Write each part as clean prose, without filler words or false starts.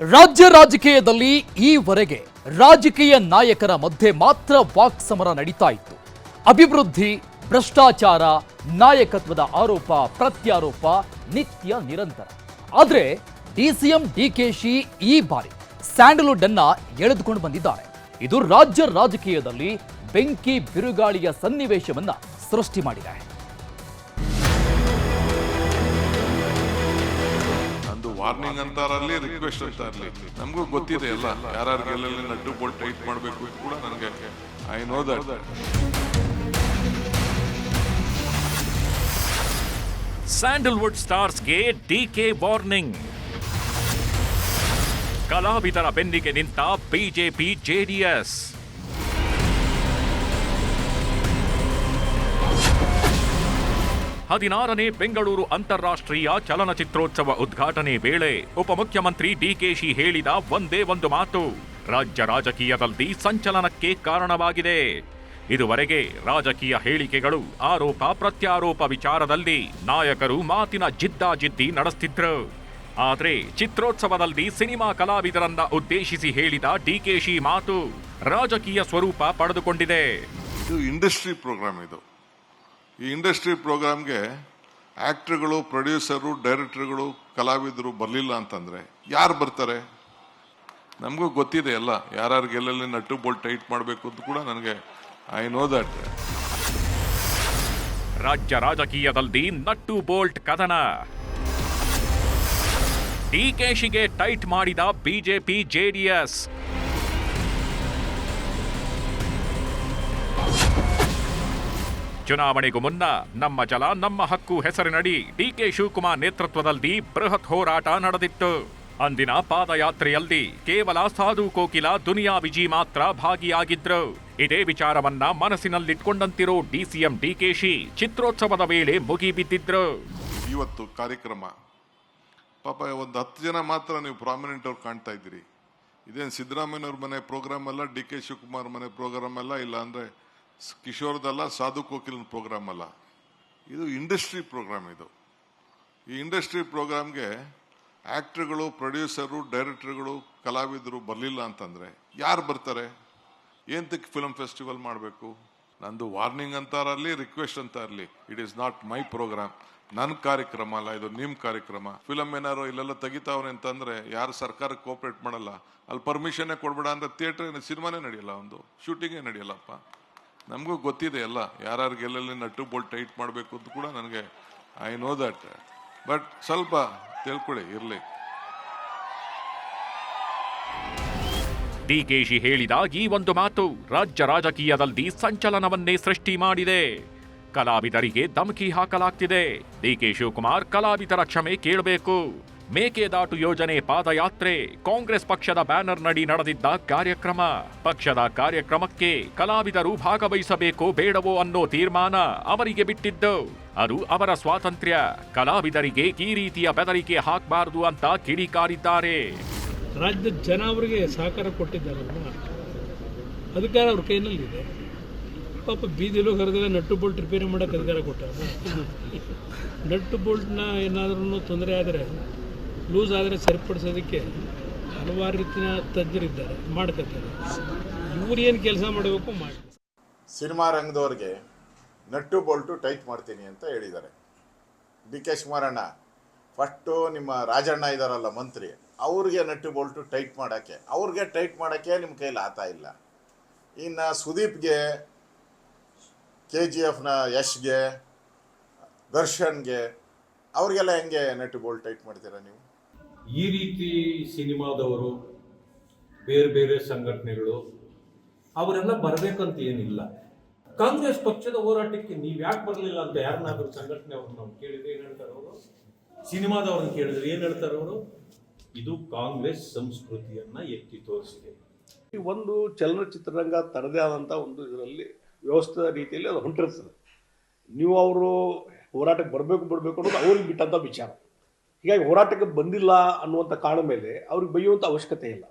ರಾಜ್ಯ ರಾಜಕೀಯದಲ್ಲಿ ಈವರೆಗೆ ರಾಜಕೀಯ ನಾಯಕರ ಮಧ್ಯೆ ಮಾತ್ರ ವಾಕ್ಸಮರ ನಡೀತಾ ಇತ್ತು. ಅಭಿವೃದ್ಧಿ, ಭ್ರಷ್ಟಾಚಾರ, ನಾಯಕತ್ವದ ಆರೋಪ ಪ್ರತ್ಯಾರೋಪ ನಿತ್ಯ ನಿರಂತರ. ಆದರೆ ಡಿಸಿಎಂ ಡಿಕೆಶಿ ಈ ಬಾರಿ ಸ್ಯಾಂಡಲ್ವುಡ್ ಅನ್ನ ಎಳೆದುಕೊಂಡು ಬಂದಿದ್ದಾರೆ. ಇದು ರಾಜ್ಯ ರಾಜಕೀಯದಲ್ಲಿ ಬೆಂಕಿ ಬಿರುಗಾಳಿಯ ಸನ್ನಿವೇಶವನ್ನ ಸೃಷ್ಟಿ ಮಾಡಿದೆ. ವಾರ್ನಿಂಗ್ ಅಂತಾರಲ್ಲಿ, ರಿಕ್ವೆಸ್ಟ್ ಅಂತ ಇರಲಿ, ನಮಗೂ ಗೊತ್ತಿದೆ ಎಲ್ಲ ಯಾರ್ಯಾರಿಗೆ ಎಲ್ಲೆಲ್ಲಿ ನಟ್ಟು ಬೋಲ್ಟ್ ಟೈಟ್ ಮಾಡಬೇಕು ಅಂತ ಕೂಡ ನನಗೆ ಐ ನೋ ದಟ್. ಸ್ಯಾಂಡಲ್ವುಡ್ ಸ್ಟಾರ್ಸ್ಗೆ ಡಿಕೆ ವಾರ್ನಿಂಗ್. ಕಲಾವಿದರ ಬೆನ್ನಿಗೆ ನಿಂತ ಬಿಜೆಪಿ ಜೆಡಿಎಸ್. ಹದಿನಾರನೇ ಬೆಂಗಳೂರು ಅಂತಾರಾಷ್ಟ್ರೀಯ ಚಲನಚಿತ್ರೋತ್ಸವ ಉದ್ಘಾಟನೆ ವೇಳೆ ಉಪಮುಖ್ಯಮಂತ್ರಿ ಡಿಕೆಶಿ ಹೇಳಿದ ಒಂದೇ ಒಂದು ಮಾತು ರಾಜ್ಯ ರಾಜಕೀಯದಲ್ಲಿ ಸಂಚಲನಕ್ಕೆ ಕಾರಣವಾಗಿದೆ. ಇದುವರೆಗೆ ರಾಜಕೀಯ ಹೇಳಿಕೆಗಳು, ಆರೋಪ ಪ್ರತ್ಯಾರೋಪ ವಿಚಾರದಲ್ಲಿ ನಾಯಕರು ಮಾತಿನ ಜಿದ್ದಾಜಿದ್ದಿ ನಡೆಸ್ತಿದ್ರು. ಆದರೆ ಚಿತ್ರೋತ್ಸವದಲ್ಲಿ ಸಿನಿಮಾ ಕಲಾವಿದರನ್ನ ಉದ್ದೇಶಿಸಿ ಹೇಳಿದ ಡಿಕೆಶಿ ಮಾತು ರಾಜಕೀಯ ಸ್ವರೂಪ ಪಡೆದುಕೊಂಡಿದೆ. ಇದು ಇಂಡಸ್ಟ್ರಿ ಪ್ರೋಗ್ರಾಮ್. ಈ ಇಂಡಸ್ಟ್ರಿ ಪ್ರೋಗ್ರಾಮ್ಗೆ ಆಕ್ಟರ್ಗಳು, ಪ್ರೊಡ್ಯೂಸರು, ಡೈರೆಕ್ಟರ್ಗಳು, ಕಲಾವಿದರು ಬರಲಿಲ್ಲ ಅಂತಂದ್ರೆ ಯಾರು ಬರ್ತಾರೆ? ನಮಗೂ ಗೊತ್ತಿದೆ ಎಲ್ಲ ಯಾರ್ಯಾರಿಗೆ ಎಲ್ಲೆಲ್ಲಿ ನಟ್ಟು ಬೋಲ್ಟ್ ಟೈಟ್ ಮಾಡಬೇಕು ಅಂತ ಕೂಡ ನನಗೆ ಐ ನೋ ದಟ್. ರಾಜ್ಯ ರಾಜಕೀಯದಲ್ಲಿ ನಟ್ಟು ಬೋಲ್ಟ್ ಕದನ. ಡಿಕೆಶಿಗೆ ಟೈಟ್ ಮಾಡಿದ ಬಿಜೆಪಿ ಜೆಡಿಎಸ್. ಚುನಾವಣೆಗೂ ಮುನ್ನ ನಮ್ಮ ಜಲ ನಮ್ಮ ಹಕ್ಕು ಹೆಸರಿನಡಿ ಡಿಕೆ ಶಿವಕುಮಾರ್ ನೇತೃತ್ವದಲ್ಲಿ ಬೃಹತ್ ಹೋರಾಟ ನಡೆದಿತ್ತು. ಅಂದಿನ ಪಾದಯಾತ್ರೆಯಲ್ಲಿ ಕೇವಲ ಸಾಧು ಕೋಕಿಲ ದುನಿಯಾ ವಿಜಿ ಮಾತ್ರ ಭಾಗಿಯಾಗಿದ್ರು. ಇದೇ ವಿಚಾರವನ್ನ ಮನಸ್ಸಿನಲ್ಲಿಟ್ಕೊಂಡಂತಿರೋ ಡಿಸಿಎಂ ಡಿಕೆಶಿ ಚಿತ್ರೋತ್ಸವದ ವೇಳೆ ಮುಗಿಬಿದ್ದಿದ್ರು. ಇವತ್ತು ಕಾರ್ಯಕ್ರಮ ಪಾಪ ಒಂದು 10 ಜನ ಮಾತ್ರ ನೀವು ಪ್ರಾಮಿನೆಂಟ್ ಅವ್ರು ಕಾಣ್ತಾ ಇದ್ದೀರಿ. ಇದೇನು ಸಿದ್ದರಾಮಯ್ಯವ್ರ ಮನೆ ಪ್ರೋಗ್ರಾಮ್ ಅಲ್ಲ, ಡಿ ಕೆ ಶಿವಕುಮಾರ್ ಮನೆ ಪ್ರೋಗ್ರಾಮ್ ಅಲ್ಲ, ಇಲ್ಲ ಅಂದ್ರೆ ಕಿಶೋರ್ದಲ್ಲ, ಸಾಧು ಕೋಕಿಲ್ ಪ್ರೋಗ್ರಾಮ್ ಅಲ್ಲ. ಇದು ಇಂಡಸ್ಟ್ರಿ ಪ್ರೋಗ್ರಾಮ್. ಈ ಇಂಡಸ್ಟ್ರಿ ಪ್ರೋಗ್ರಾಮ್ಗೆ ಆಕ್ಟರ್ಗಳು, ಪ್ರೊಡ್ಯೂಸರು, ಡೈರೆಕ್ಟರ್ಗಳು, ಕಲಾವಿದರು ಬರಲಿಲ್ಲ ಅಂತಂದ್ರೆ ಯಾರು ಬರ್ತಾರೆ? ಏಂತಕ್ಕೆ ಫಿಲ್ಮ್ ಫೆಸ್ಟಿವಲ್ ಮಾಡಬೇಕು? ನಂದು ವಾರ್ನಿಂಗ್ ಅಂತಾರಲ್ಲಿ, ರಿಕ್ವೆಸ್ಟ್ ಅಂತ ಇರಲಿ, it is not my program. ನನ್ನ ಕಾರ್ಯಕ್ರಮ ಅಲ್ಲ, ಇದು ನಿಮ್ಮ ಕಾರ್ಯಕ್ರಮ. ಫಿಲಮ್ ಏನಾರು ಇಲ್ಲೆಲ್ಲ ತೆಗಿತಾವ್ರೆ ಅಂತಂದ್ರೆ ಯಾರು ಸರ್ಕಾರಕ್ಕೆ ಕೋಆಪರೇಟ್ ಮಾಡಲ್ಲ, ಅಲ್ಲಿ ಪರ್ಮಿಷನ್ನೇ ಕೊಡ್ಬೇಡ ಅಂದ್ರೆ ಥಿಯೇಟರ್ ಸಿನಿಮಾನೇ ನಡೆಯಲ್ಲ, ಒಂದು ಶೂಟಿಂಗೇ ನಡೆಯಲ್ಲಪ್ಪ. ನಮಗೂ ಗೊತ್ತಿದೆ ಎಲ್ಲ ಯಾರ್ಯಾರಿಗೆ ಎಲ್ಲೆಲ್ಲಿ ನಟ್ಟು ಬೋಲ್ಟ್ ಟೈಟ್ ಮಾಡಬೇಕು ಅಂತ ಕೂಡ ನನಗೆ ಐ ನೋ ದಟ್. ಬಟ್ ಸ್ವಲ್ಪ ತಿಳ್ಕೊಳ್ಳಿ ಇರಲಿ. ಡಿಕೆಶಿ ಹೇಳಿದ ಈ ಒಂದು ಮಾತು ರಾಜ್ಯ ರಾಜಕೀಯದಲ್ಲಿ ಸಂಚಲನವನ್ನೇ ಸೃಷ್ಟಿ ಮಾಡಿದೆ. ಕಲಾವಿದರಿಗೆ ಧಮಕಿ ಹಾಕಲಾಗ್ತಿದೆ. ಡಿಕೆ ಶಿವಕುಮಾರ್ ಕಲಾವಿದರ ಕ್ಷಮೆ ಕೇಳಬೇಕು. ಮೇಕೆದಾಟು ಯೋಜನೆ ಪಾದಯಾತ್ರೆ ಕಾಂಗ್ರೆಸ್ ಪಕ್ಷದ ಬ್ಯಾನರ್ ನಡಿ ನಡೆದಿದ್ದ ಕಾರ್ಯಕ್ರಮ. ಪಕ್ಷದ ಕಾರ್ಯಕ್ರಮಕ್ಕೆ ಕಲಾವಿದರು ಭಾಗವಹಿಸಬೇಕೋ ಬೇಡವೋ ಅನ್ನೋ ತೀರ್ಮಾನ ಅವರಿಗೆ ಬಿಟ್ಟಿದ್ದು. ಅದು ಅವರ ಸ್ವಾತಂತ್ರ್ಯ. ಕಲಾವಿದರಿಗೆ ಈ ರೀತಿಯ ಬೆದರಿಕೆ ಹಾಕಬಾರದು ಅಂತ ಕಿಡಿಕಾರಿದ್ದಾರೆ. ರಾಜ್ಯದ ಜನ ಅವರಿಗೆ ಸಹಕಾರ ಕೊಟ್ಟಿದ್ದಾರಲ್ವ, ಅಧಿಕಾರ ಅವ್ರ ಕೈನಲ್ಲಿದೆ. ಪಾಪ ಬೀದಿಲೋ ಕರೆದ್ರೆ ನಟ್ಟು ಬೋಲ್ಟ್ ರಿಪೇರಿ ಮಾಡೋಕೆ ಅಧಿಕಾರ ಕೊಟ್ಟಾರ. ನಟ್ಟು ಬೋಲ್ಟ್ನ ಏನಾದ್ರೂ ತೊಂದರೆ ಆದರೆ, ಲೂಸ್ ಆದರೆ ಸರಿಪಡಿಸೋದಕ್ಕೆ ಹಲವಾರು ರೀತಿಯ ತಜ್ಞರಿದ್ದಾರೆ, ಮಾಡ್ಕೊತಾರೆ. ಇವ್ರು ಏನು ಕೆಲಸ ಮಾಡಬೇಕು ಮಾಡಿ. ಸಿನಿಮಾ ರಂಗದವ್ರಿಗೆ ನಟ್ಟು ಬೋಲ್ಟು ಟೈಟ್ ಮಾಡ್ತೀನಿ ಅಂತ ಹೇಳಿದ್ದಾರೆ ಡಿ ಕೆ ಶಿವಕುಮಾರಣ್ಣ. ಫಸ್ಟು ನಿಮ್ಮ ರಾಜಣ್ಣ ಇದ್ದಾರಲ್ಲ ಮಂತ್ರಿ, ಅವ್ರಿಗೆ ನಟ್ಟು ಬೋಲ್ಟು ಟೈಟ್ ಮಾಡೋಕ್ಕೆ, ಅವ್ರಿಗೆ ಟೈಟ್ ಮಾಡೋಕ್ಕೆ ನಿಮ್ಮ ಕೈಲಿ ಆಗ್ತಾ ಇಲ್ಲ. ಇನ್ನು ಸುದೀಪ್ಗೆ, KGFನ ಯಶ್ಗೆ, ದರ್ಶನ್ಗೆ, ಅವ್ರಿಗೆಲ್ಲ ಹೆಂಗೆ ನಟ್ಟು ಬೋಲ್ಟ್ ಟೈಟ್ ಮಾಡ್ತೀರಾ ನೀವು? ಈ ರೀತಿ ಸಿನಿಮಾದವರು, ಬೇರೆ ಬೇರೆ ಸಂಘಟನೆಗಳು ಅವರೆಲ್ಲ ಬರಬೇಕಂತ ಏನಿಲ್ಲ. ಕಾಂಗ್ರೆಸ್ ಪಕ್ಷದ ಹೋರಾಟಕ್ಕೆ ನೀವು ಯಾಕೆ ಬರಲಿಲ್ಲ ಅಂತ ಯಾರನ್ನಾದ್ರೂ ಸಂಘಟನೆ ಅವ್ರನ್ನ ನಾವು ಕೇಳಿದ್ರೆ ಏನು ಹೇಳ್ತಾರೆ ಅವರು? ಸಿನಿಮಾದವ್ರನ್ನ ಕೇಳಿದ್ರೆ ಏನು ಹೇಳ್ತಾರೆ ಅವರು? ಇದು ಕಾಂಗ್ರೆಸ್ ಸಂಸ್ಕೃತಿಯನ್ನ ಎತ್ತಿ ತೋರಿಸಿದೆ. ಒಂದು ಚಲನಚಿತ್ರರಂಗ ತನ್ನದೇ ಆದಂಥ ಒಂದು ಇದರಲ್ಲಿ ವ್ಯವಸ್ಥಿತ ರೀತಿಯಲ್ಲಿ ಅದು ಹೊಂಟಿರ್ತದೆ. ನೀವು ಅವರು ಹೋರಾಟಕ್ಕೆ ಬರಬೇಕು ಅನ್ನೋದು ಅವ್ರಿಗೆ ಬಿಟ್ಟಂಥ ವಿಚಾರ. ಹೀಗಾಗಿ ಹೋರಾಟಕ್ಕೆ ಬಂದಿಲ್ಲ ಅನ್ನುವಂಥ ಕಾರಣ ಮೇಲೆ ಅವ್ರಿಗೆ ಬೈಯುವಂಥ ಅವಶ್ಯಕತೆ ಇಲ್ಲ.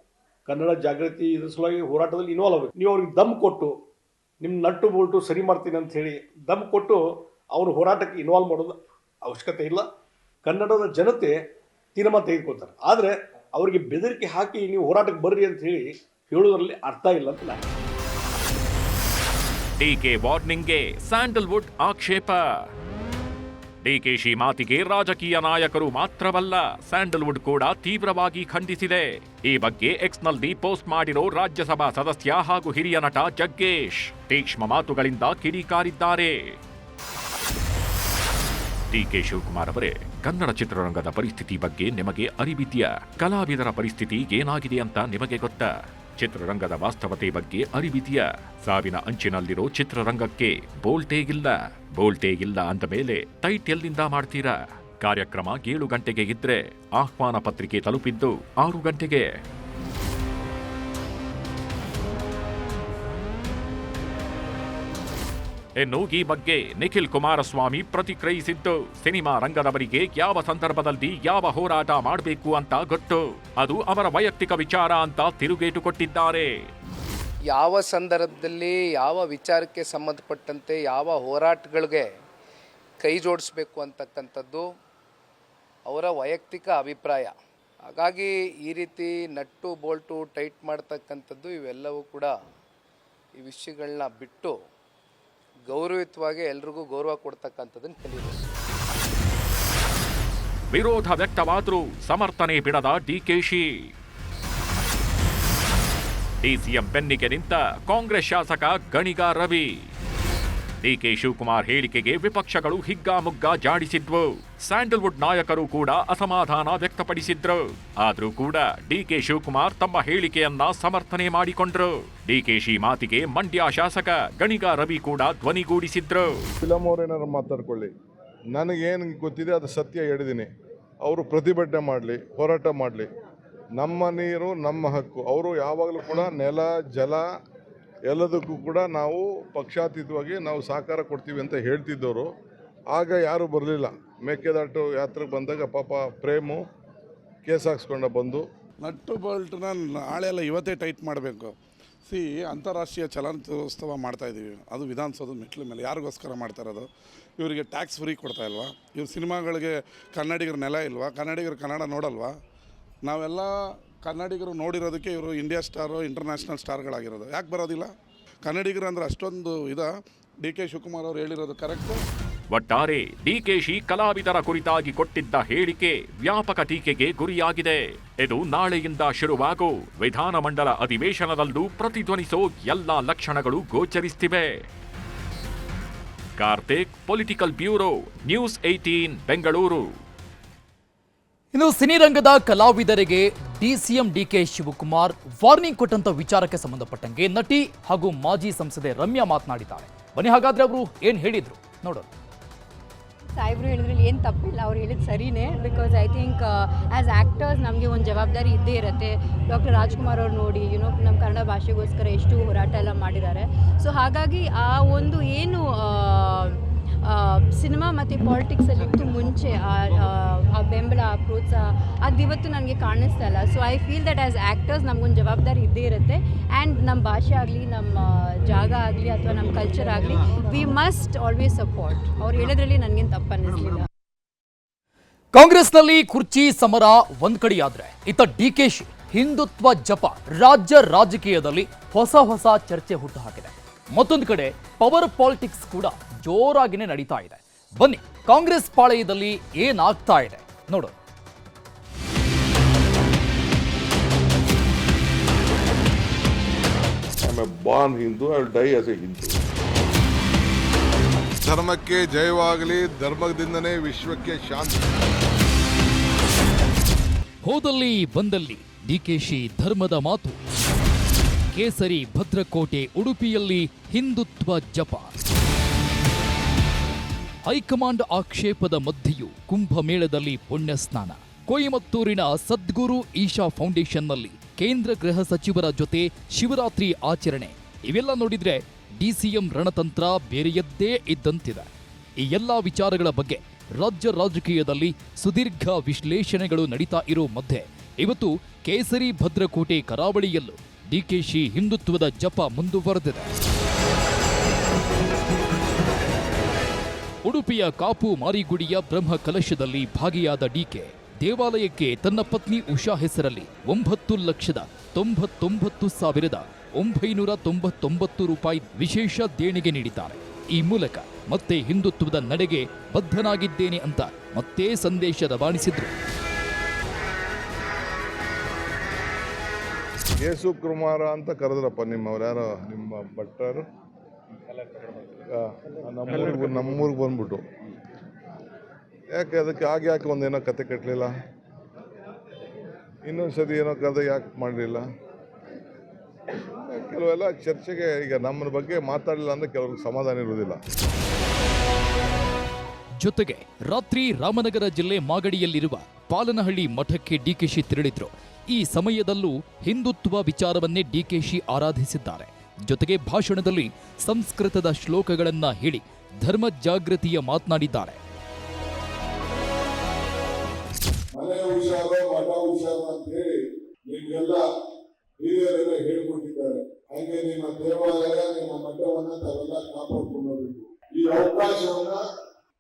ಕನ್ನಡ ಜಾಗೃತಿ ಇದ್ರ ಸಲುವಾಗಿ ಹೋರಾಟದಲ್ಲಿ ಇನ್ವಾಲ್ವ್ ಆಗಬೇಕು. ನೀವು ಅವ್ರಿಗೆ ದಮ್ ಕೊಟ್ಟು ನಿಮ್ಮ ನಟ್ಟು ಬೋಲ್ಟು ಸರಿ ಮಾಡ್ತೀನಿ ಅಂತ ಹೇಳಿ ದಮ್ ಕೊಟ್ಟು ಅವರು ಹೋರಾಟಕ್ಕೆ ಇನ್ವಾಲ್ವ್ ಮಾಡೋದು ಅವಶ್ಯಕತೆ ಇಲ್ಲ. ಕನ್ನಡದ ಜನತೆ ತೀರ್ಮಾನ ತೆಗೆದುಕೊಳ್ತಾರೆ. ಆದರೆ ಅವರಿಗೆ ಬೆದರಿಕೆ ಹಾಕಿ ನೀವು ಹೋರಾಟಕ್ಕೆ ಬರ್ರಿ ಅಂತ ಹೇಳಿ ಹೇಳೋದ್ರಲ್ಲಿ ಅರ್ಥ ಇಲ್ಲ ಅಂತ ನಾನು. ಡಿಕೆ ವಾರ್ನಿಂಗ್ಗೆ ಸ್ಯಾಂಡಲ್ವುಡ್ ಆಕ್ಷೇಪ. ಡಿಕೆಶಿ ಮಾತಿಗೆ ರಾಜಕೀಯ ನಾಯಕರು ಮಾತ್ರವಲ್ಲ, ಸ್ಯಾಂಡಲ್ವುಡ್ ಕೂಡ ತೀವ್ರವಾಗಿ ಖಂಡಿಸಿದೆ. ಈ ಬಗ್ಗೆ ಎಕ್ಸ್ನಲ್ಲಿ ಪೋಸ್ಟ್ ಮಾಡಿರೋ ರಾಜ್ಯಸಭಾ ಸದಸ್ಯ ಹಾಗೂ ಹಿರಿಯ ನಟ ಜಗ್ಗೇಶ್ ತೀಕ್ಷ್ಣ ಮಾತುಗಳಿಂದ ಕಿಡಿಕಾರಿದ್ದಾರೆ. ಡಿಕೆ ಶಿವಕುಮಾರ್ ಅವರೇ, ಕನ್ನಡ ಚಿತ್ರರಂಗದ ಪರಿಸ್ಥಿತಿ ಬಗ್ಗೆ ನಿಮಗೆ ಅರಿವಿದೆಯಾ? ಕಲಾವಿದರ ಪರಿಸ್ಥಿತಿ ಏನಾಗಿದೆ ಅಂತ ನಿಮಗೆ ಗೊತ್ತಾ? ಚಿತ್ರರಂಗದ ವಾಸ್ತವತೆ ಬಗ್ಗೆ ಅರಿವಿದೆಯಾ? ಸಾವಿನ ಅಂಚಿನಲ್ಲಿರೋ ಚಿತ್ರರಂಗಕ್ಕೆ ಬೋಲ್ಟೇ ಇಲ್ಲ ಅಂದ ಮೇಲೆ ಟೈಟ್ ಎಲ್ಲಿಂದ ಮಾಡ್ತೀರಾ? ಕಾರ್ಯಕ್ರಮ 7 ಗಂಟೆಗೆ ಇದ್ರೆ ಆಹ್ವಾನ ಪತ್ರಿಕೆ ತಲುಪಿದ್ದು 6 ಗಂಟೆಗೆ. ಇನ್ನು ಈ ಬಗ್ಗೆ ನಿಖಿಲ್ ಕುಮಾರಸ್ವಾಮಿ ಪ್ರತಿಕ್ರಿಯಿಸಿದ್ದು, ಸಿನಿಮಾ ರಂಗದವರಿಗೆ ಯಾವ ಸಂದರ್ಭದಲ್ಲಿ ಯಾವ ಹೋರಾಟ ಮಾಡಬೇಕು ಅಂತ ಗೊತ್ತು, ಅದು ಅವರ ವೈಯಕ್ತಿಕ ವಿಚಾರ ಅಂತ ತಿರುಗೇಟು ಕೊಟ್ಟಿದ್ದಾರೆ. ಯಾವ ಸಂದರ್ಭದಲ್ಲಿ ಯಾವ ವಿಚಾರಕ್ಕೆ ಸಂಬಂಧಪಟ್ಟಂತೆ ಯಾವ ಹೋರಾಟಗಳಿಗೆ ಕೈ ಜೋಡಿಸ್ಬೇಕು ಅಂತಕ್ಕಂಥದ್ದು ಅವರ ವೈಯಕ್ತಿಕ ಅಭಿಪ್ರಾಯ. ಹಾಗಾಗಿ ಈ ರೀತಿ ನಟ್ಟು ಬೋಲ್ಟು ಟೈಟ್ ಮಾಡ್ತಕ್ಕಂಥದ್ದು ಇವೆಲ್ಲವೂ ಕೂಡ ಈ ವಿಷಯಗಳನ್ನ ಬಿಟ್ಟು ಗೌರವಯುತವಾಗಿ ಎಲ್ರಿಗೂ ಗೌರವ ಕೊಡ್ತಕ್ಕಂಥದ್ದನ್ನು ಕಲಿಯಬೇಕು. ವಿರೋಧ ವ್ಯಕ್ತವಾದರೂ ಸಮರ್ಥನೆ ಬಿಡದ ಡಿಕೆಶಿ. ಡಿಸಿಎಂ ಬೆನ್ನಿಗೆ ನಿಂತ ಕಾಂಗ್ರೆಸ್ ಶಾಸಕ ಗಣಿಗ ರವಿ. ಡಿಕೆ ಶಿವಕುಮಾರ್ ಹೇಳಿಕೆಗೆ ವಿಪಕ್ಷಗಳು ಹಿಗ್ಗಾಮುಗ್ಗಾ ಜಾಡಿಸಿದ್ವು. ಸ್ಯಾಂಡಲ್ವುಡ್ ನಾಯಕರು ಕೂಡ ಅಸಮಾಧಾನ ವ್ಯಕ್ತಪಡಿಸಿದ್ರು. ಆದ್ರೂ ಕೂಡ ಡಿಕೆ ಶಿವಕುಮಾರ್ ತಮ್ಮ ಹೇಳಿಕೆಯನ್ನ ಸಮರ್ಥನೆ ಮಾಡಿಕೊಂಡ್ರು. ಡಿಕೆಶಿ ಮಾತಿಗೆ ಮಂಡ್ಯ ಶಾಸಕ ಗಣಿಗ ರವಿ ಕೂಡ ಧ್ವನಿಗೂಡಿಸಿದ್ರು. ಫಿಲಂ ಅವ್ರೇನಾರು ಮಾತಾಡ್ಕೊಳ್ಳಿ, ನನಗೇನು ಗೊತ್ತಿದೆ ಅದು ಸತ್ಯ ಹೇಳಿದ್ದೀನಿ. ಅವರು ಪ್ರತಿಭಟನೆ ಮಾಡಲಿ, ಹೋರಾಟ ಮಾಡಲಿ, ನಮ್ಮ ನೀರು ನಮ್ಮ ಹಕ್ಕು. ಅವರು ಯಾವಾಗಲೂ ಕೂಡ ನೆಲ ಜಲ ಎಲ್ಲದಕ್ಕೂ ಕೂಡ ನಾವು ಪಕ್ಷಾತೀತವಾಗಿ ನಾವು ಸಹಕಾರ ಕೊಡ್ತೀವಿ ಅಂತ ಹೇಳ್ತಿದ್ದವರು. ಆಗ ಯಾರೂ ಬರಲಿಲ್ಲ. ಮೇಕೆದಾಟು ಯಾತ್ರೆಗೆ ಬಂದಾಗ ಪಾಪ ಪ್ರೇಮು ಕೇಸ್ ಹಾಕ್ಸ್ಕೊಂಡ ಬಂದು ನಟ್ಟು ಬೋಲ್ಟ್ನ ನಾಳೆಲ್ಲ ಇವತ್ತೇ ಟೈಟ್ ಮಾಡಬೇಕು. ಅಂತಾರಾಷ್ಟ್ರೀಯ ಚಲನಚಿತ್ರೋತ್ಸವ ಮಾಡ್ತಾಯಿದ್ದೀವಿ, ಅದು ವಿಧಾನಸೌಧದ ಮೆಟ್ಲ ಮೇಲೆ. ಯಾರಿಗೋಸ್ಕರ ಮಾಡ್ತಾ ಇರೋದು? ಇವರಿಗೆ ಟ್ಯಾಕ್ಸ್ ಫ್ರೀ ಕೊಡ್ತಾ ಇಲ್ವಾ? ಇವ್ರ ಸಿನಿಮಾಗಳಿಗೆ ಕನ್ನಡಿಗರ ನೆಲ ಇಲ್ವಾ? ಕನ್ನಡಿಗರು ಕನ್ನಡ ನೋಡಲ್ವಾ? ನಾವೆಲ್ಲ ಕನ್ನಡಿಗರು ನೋಡಿರೋದಕ್ಕೆ ಇವರು ಇಂಡಿಯಾ ಸ್ಟಾರು, ಇಂಟರ್ನ್ಯಾಷನಲ್ ಸ್ಟಾರ್ಗಳಾಗಿರೋದು. ಯಾಕೆ ಬರೋದಿಲ್ಲ? ಕನ್ನಡಿಗರು ಅಂದರೆ ಅಷ್ಟೊಂದು ಡಿಕೆ ಶಿವಕುಮಾರ್ ಅವರು ಹೇಳಿರೋದು ಕರೆಕ್ಟು. ಒಟ್ಟಾರೆ ಡಿಕೆಶಿ ಕಲಾವಿದರ ಕುರಿತಾಗಿ ಕೊಟ್ಟಿದ್ದ ಹೇಳಿಕೆ ವ್ಯಾಪಕ ಟೀಕೆಗೆ ಗುರಿಯಾಗಿದೆ. ಇದು ನಾಳೆಯಿಂದ ಶುರುವಾಗೋ ವಿಧಾನಮಂಡಲ ಅಧಿವೇಶನದಲ್ಲೂ ಪ್ರತಿಧ್ವನಿಸೋ ಎಲ್ಲಾ ಲಕ್ಷಣಗಳು ಗೋಚರಿಸುತ್ತಿವೆ. Karthik, political bureau, news 18 Bengaluru. ಇನ್ನು ಸಿನಿರಂಗದ ಕಲಾವಿದರಿಗೆ ಡಿಸಿಎಂ ಡಿಕೆ ಶಿವಕುಮಾರ್ ವಾರ್ನಿಂಗ್ ಕೊಟ್ಟಂತ ವಿಚಾರಕ್ಕೆ ಸಂಬಂಧಪಟ್ಟಂಗೆ ನಟಿ ಹಾಗೂ ಮಾಜಿ ಸಂಸದೆ ರಮ್ಯಾ ಮಾತನಾಡಿದ್ದಾರೆ. ಬನ್ನಿ ಹಾಗಾದ್ರೆ ಅವರು ಏನು ಹೇಳಿದ್ರು ನೋಡೋಣ. ಸಾಹೇಬ್ರು ಹೇಳಿದ್ರಲ್ಲಿ ಏನು ತಪ್ಪಿಲ್ಲ, ಅವ್ರು ಹೇಳಿದ್ದು ಸರಿನೇ. Because I think as actors ನಮಗೆ ಒಂದು ಜವಾಬ್ದಾರಿ ಇದ್ದೇ ಇರುತ್ತೆ. ಡಾಕ್ಟರ್ ರಾಜ್ಕುಮಾರ್ ಅವ್ರು ನೋಡಿ ನಮ್ಮ ಕನ್ನಡ ಭಾಷೆಗೋಸ್ಕರ ಎಷ್ಟು ಹೋರಾಟ ಎಲ್ಲ ಮಾಡಿದ್ದಾರೆ. ಸೊ ಹಾಗಾಗಿ ಆ ಒಂದು ಏನು ಸಿನಿಮಾ ಮತ್ತು ಪಾಲಿಟಿಕ್ಸಲ್ಲಿತ್ತು ಮುಂಚೆ ಆ ಬೆಂಬಲ, ಆ ಪ್ರೋತ್ಸಾಹ ಅದು ಇವತ್ತು ನನಗೆ ಕಾಣಿಸ್ತಾ ಇಲ್ಲ. So I feel that as actors ನಮಗೊಂದು ಜವಾಬ್ದಾರಿ ಇದ್ದೇ ಇರುತ್ತೆ. ಆ್ಯಂಡ್ ನಮ್ಮ ಭಾಷೆ ಆಗಲಿ, ನಮ್ಮ ಜಾಗ ಆಗಲಿ ಅಥವಾ ನಮ್ಮ ಕಲ್ಚರ್ ಆಗಲಿ, ವಿ ಮಸ್ಟ್ ಆಲ್ವೇಸ್ ಸಪೋರ್ಟ್. ಅವ್ರು ಹೇಳೋದ್ರಲ್ಲಿ ನನಗೇನು ತಪ್ಪು ಅನ್ನಿಸ್ಲಿಲ್ಲ. ಕಾಂಗ್ರೆಸ್ನಲ್ಲಿ ಕುರ್ಚಿ ಸಮರ ಒಂದ್ ಕಡೆಯಾದ್ರೆ ಇತ್ತ ಡಿಕೆಶಿ ಹಿಂದುತ್ವ ಜಪ ರಾಜ್ಯ ರಾಜಕೀಯದಲ್ಲಿ ಹೊಸ ಚರ್ಚೆ ಹುಟ್ಟುಹಾಕಿದೆ. ಮತ್ತೊಂದು ಕಡೆ ಪವರ್ ಪಾಲಿಟಿಕ್ಸ್ ಕೂಡ ಜೋರಾಗಿನೇ ನಡೀತಾ ಇದೆ. ಬನ್ನಿ ಕಾಂಗ್ರೆಸ್ ಪಾಳೆಯದಲ್ಲಿ ಏನಾಗ್ತಾ ಇದೆ ನೋಡೋಣ. ಧರ್ಮಕ್ಕೆ ಜಯವಾಗಲಿ, ಧರ್ಮದಿಂದನೇ ವಿಶ್ವಕ್ಕೆ ಶಾಂತಿ. ಹೋದಲ್ಲಿ ಬಂದಲ್ಲಿ ಡಿಕೆಶಿ ಧರ್ಮದ ಮಾತು. ಕೇಸರಿ ಭದ್ರಕೋಟೆ ಉಡುಪಿಯಲ್ಲಿ ಹಿಂದುತ್ವ ಜಪ. ಹೈಕಮಾಂಡ್ ಆಕ್ಷೇಪದ ಮಧ್ಯೆಯೂ ಕುಂಭಮೇಳದಲ್ಲಿ ಪುಣ್ಯ ಸ್ನಾನ. ಕೊಯಮತ್ತೂರಿನ ಸದ್ಗುರು ಈಶಾ ಫೌಂಡೇಶನ್ನಲ್ಲಿ ಕೇಂದ್ರ ಗೃಹ ಸಚಿವರ ಜೊತೆ ಶಿವರಾತ್ರಿ ಆಚರಣೆ. ಇವೆಲ್ಲ ನೋಡಿದ್ರೆ ಡಿಸಿಎಂ ರಣತಂತ್ರ ಬೇರೆಯದ್ದೇ ಇದ್ದಂತಿದೆ. ಈ ಎಲ್ಲಾ ವಿಚಾರಗಳ ಬಗ್ಗೆ ರಾಜ್ಯ ರಾಜಕೀಯದಲ್ಲಿ ಸುದೀರ್ಘ ವಿಶ್ಲೇಷಣೆಗಳು ನಡೀತಾ ಇರೋ ಮಧ್ಯೆ ಇವತ್ತು ಕೇಸರಿ ಭದ್ರಕೋಟೆ ಕರಾವಳಿಯಲ್ಲೂ ಡಿಕೆಶಿ ಹಿಂದುತ್ವದ ಜಪ ಮುಂದುವರೆದಿದೆ. ಉಡುಪಿಯ ಕಾಪು ಮಾರಿಗುಡಿಯ ಬ್ರಹ್ಮ ಕಲಶದಲ್ಲಿ ಭಾಗಿಯಾದ ಡಿಕೆ ದೇವಾಲಯಕ್ಕೆ ತನ್ನ ಪತ್ನಿ ಉಷಾ ಹೆಸರಲ್ಲಿ 9,99,999 ರೂಪಾಯಿ ವಿಶೇಷ ದೇಣಿಗೆ ನೀಡಿದ್ದಾರೆ. ಈ ಮೂಲಕ ಮತ್ತೆ ಹಿಂದುತ್ವದ ನಡೆಗೆ ಬದ್ಧನಾಗಿದ್ದೇನೆ ಅಂತ ಮತ್ತೆ ಸಂದೇಶ ರವಾನಿಸಿದ್ರು. ಯೇಸು ಕುಮಾರ ಅಂತ ಕರೆದ್ರಪ್ಪ ನಿಮ್ಮವ್ರು, ಯಾರೋ ನಿಮ್ಮ ಭಟ್ಟರು ನಮ್ಮೂರಿಗೆ ಬಂದ್ಬಿಟ್ಟು. ಯಾಕೆ ಅದಕ್ಕೆ ಯಾಕೆ ಒಂದೇನೋ ಕತೆ ಕಟ್ಟಲಿಲ್ಲ, ಇನ್ನೊಂದ್ಸತಿ ಏನೋ ಕತೆ ಯಾಕೆ ಮಾಡಲಿಲ್ಲ? ಕೆಲವೆಲ್ಲ ಚರ್ಚೆಗೆ ಈಗ ನಮ್ಮ ಬಗ್ಗೆ ಮಾತಾಡಲಿಲ್ಲ ಅಂದ್ರೆ ಕೆಲವ್ರಿಗೆ ಸಮಾಧಾನ ಇರುವುದಿಲ್ಲ. ಜೊತೆಗೆ ರಾತ್ರಿ ರಾಮನಗರ ಜಿಲ್ಲೆ ಮಾಗಡಿಯಲ್ಲಿರುವ ಪಾಲನಹಳ್ಳಿ ಮಠಕ್ಕೆ ಡಿಕೆಶಿ ತೆರಳಿದ್ರು. ಈ ಸಮಯದಲ್ಲೂ ಹಿಂದುತ್ವ ವಿಚಾರವನ್ನೇ ಡಿಕೆಶಿ ಆರಾಧಿಸಿದ್ದಾರೆ. ಜೊತೆಗೆ ಭಾಷಣದಲ್ಲಿ ಸಂಸ್ಕೃತದ ಶ್ಲೋಕಗಳನ್ನ ಹೇಳಿ ಧರ್ಮ ಜಾಗೃತಿಯ ಮಾತನಾಡಿದ್ದಾರೆ. ಮನೆ ಹುಷಾರು, ಮಠ ಹುಷಾರು ಅಂತ ಹೇಳಿ ನಿಮ್ಗೆಲ್ಲ ಹಿರಿಯರೆಲ್ಲ ಹೇಳ್ಕೊಟ್ಟಿದ್ದಾರೆ. ಹಾಗೆ ನಿಮ್ಮ ದೇವಾಲಯ, ನಿಮ್ಮ ಮಠವನ್ನ ತಾವೆಲ್ಲ ಕಾಪಾಡ್ಕೊಂಡು ಹೋಗ್ಬೇಕು. ಈ ಅವಕಾಶವನ್ನ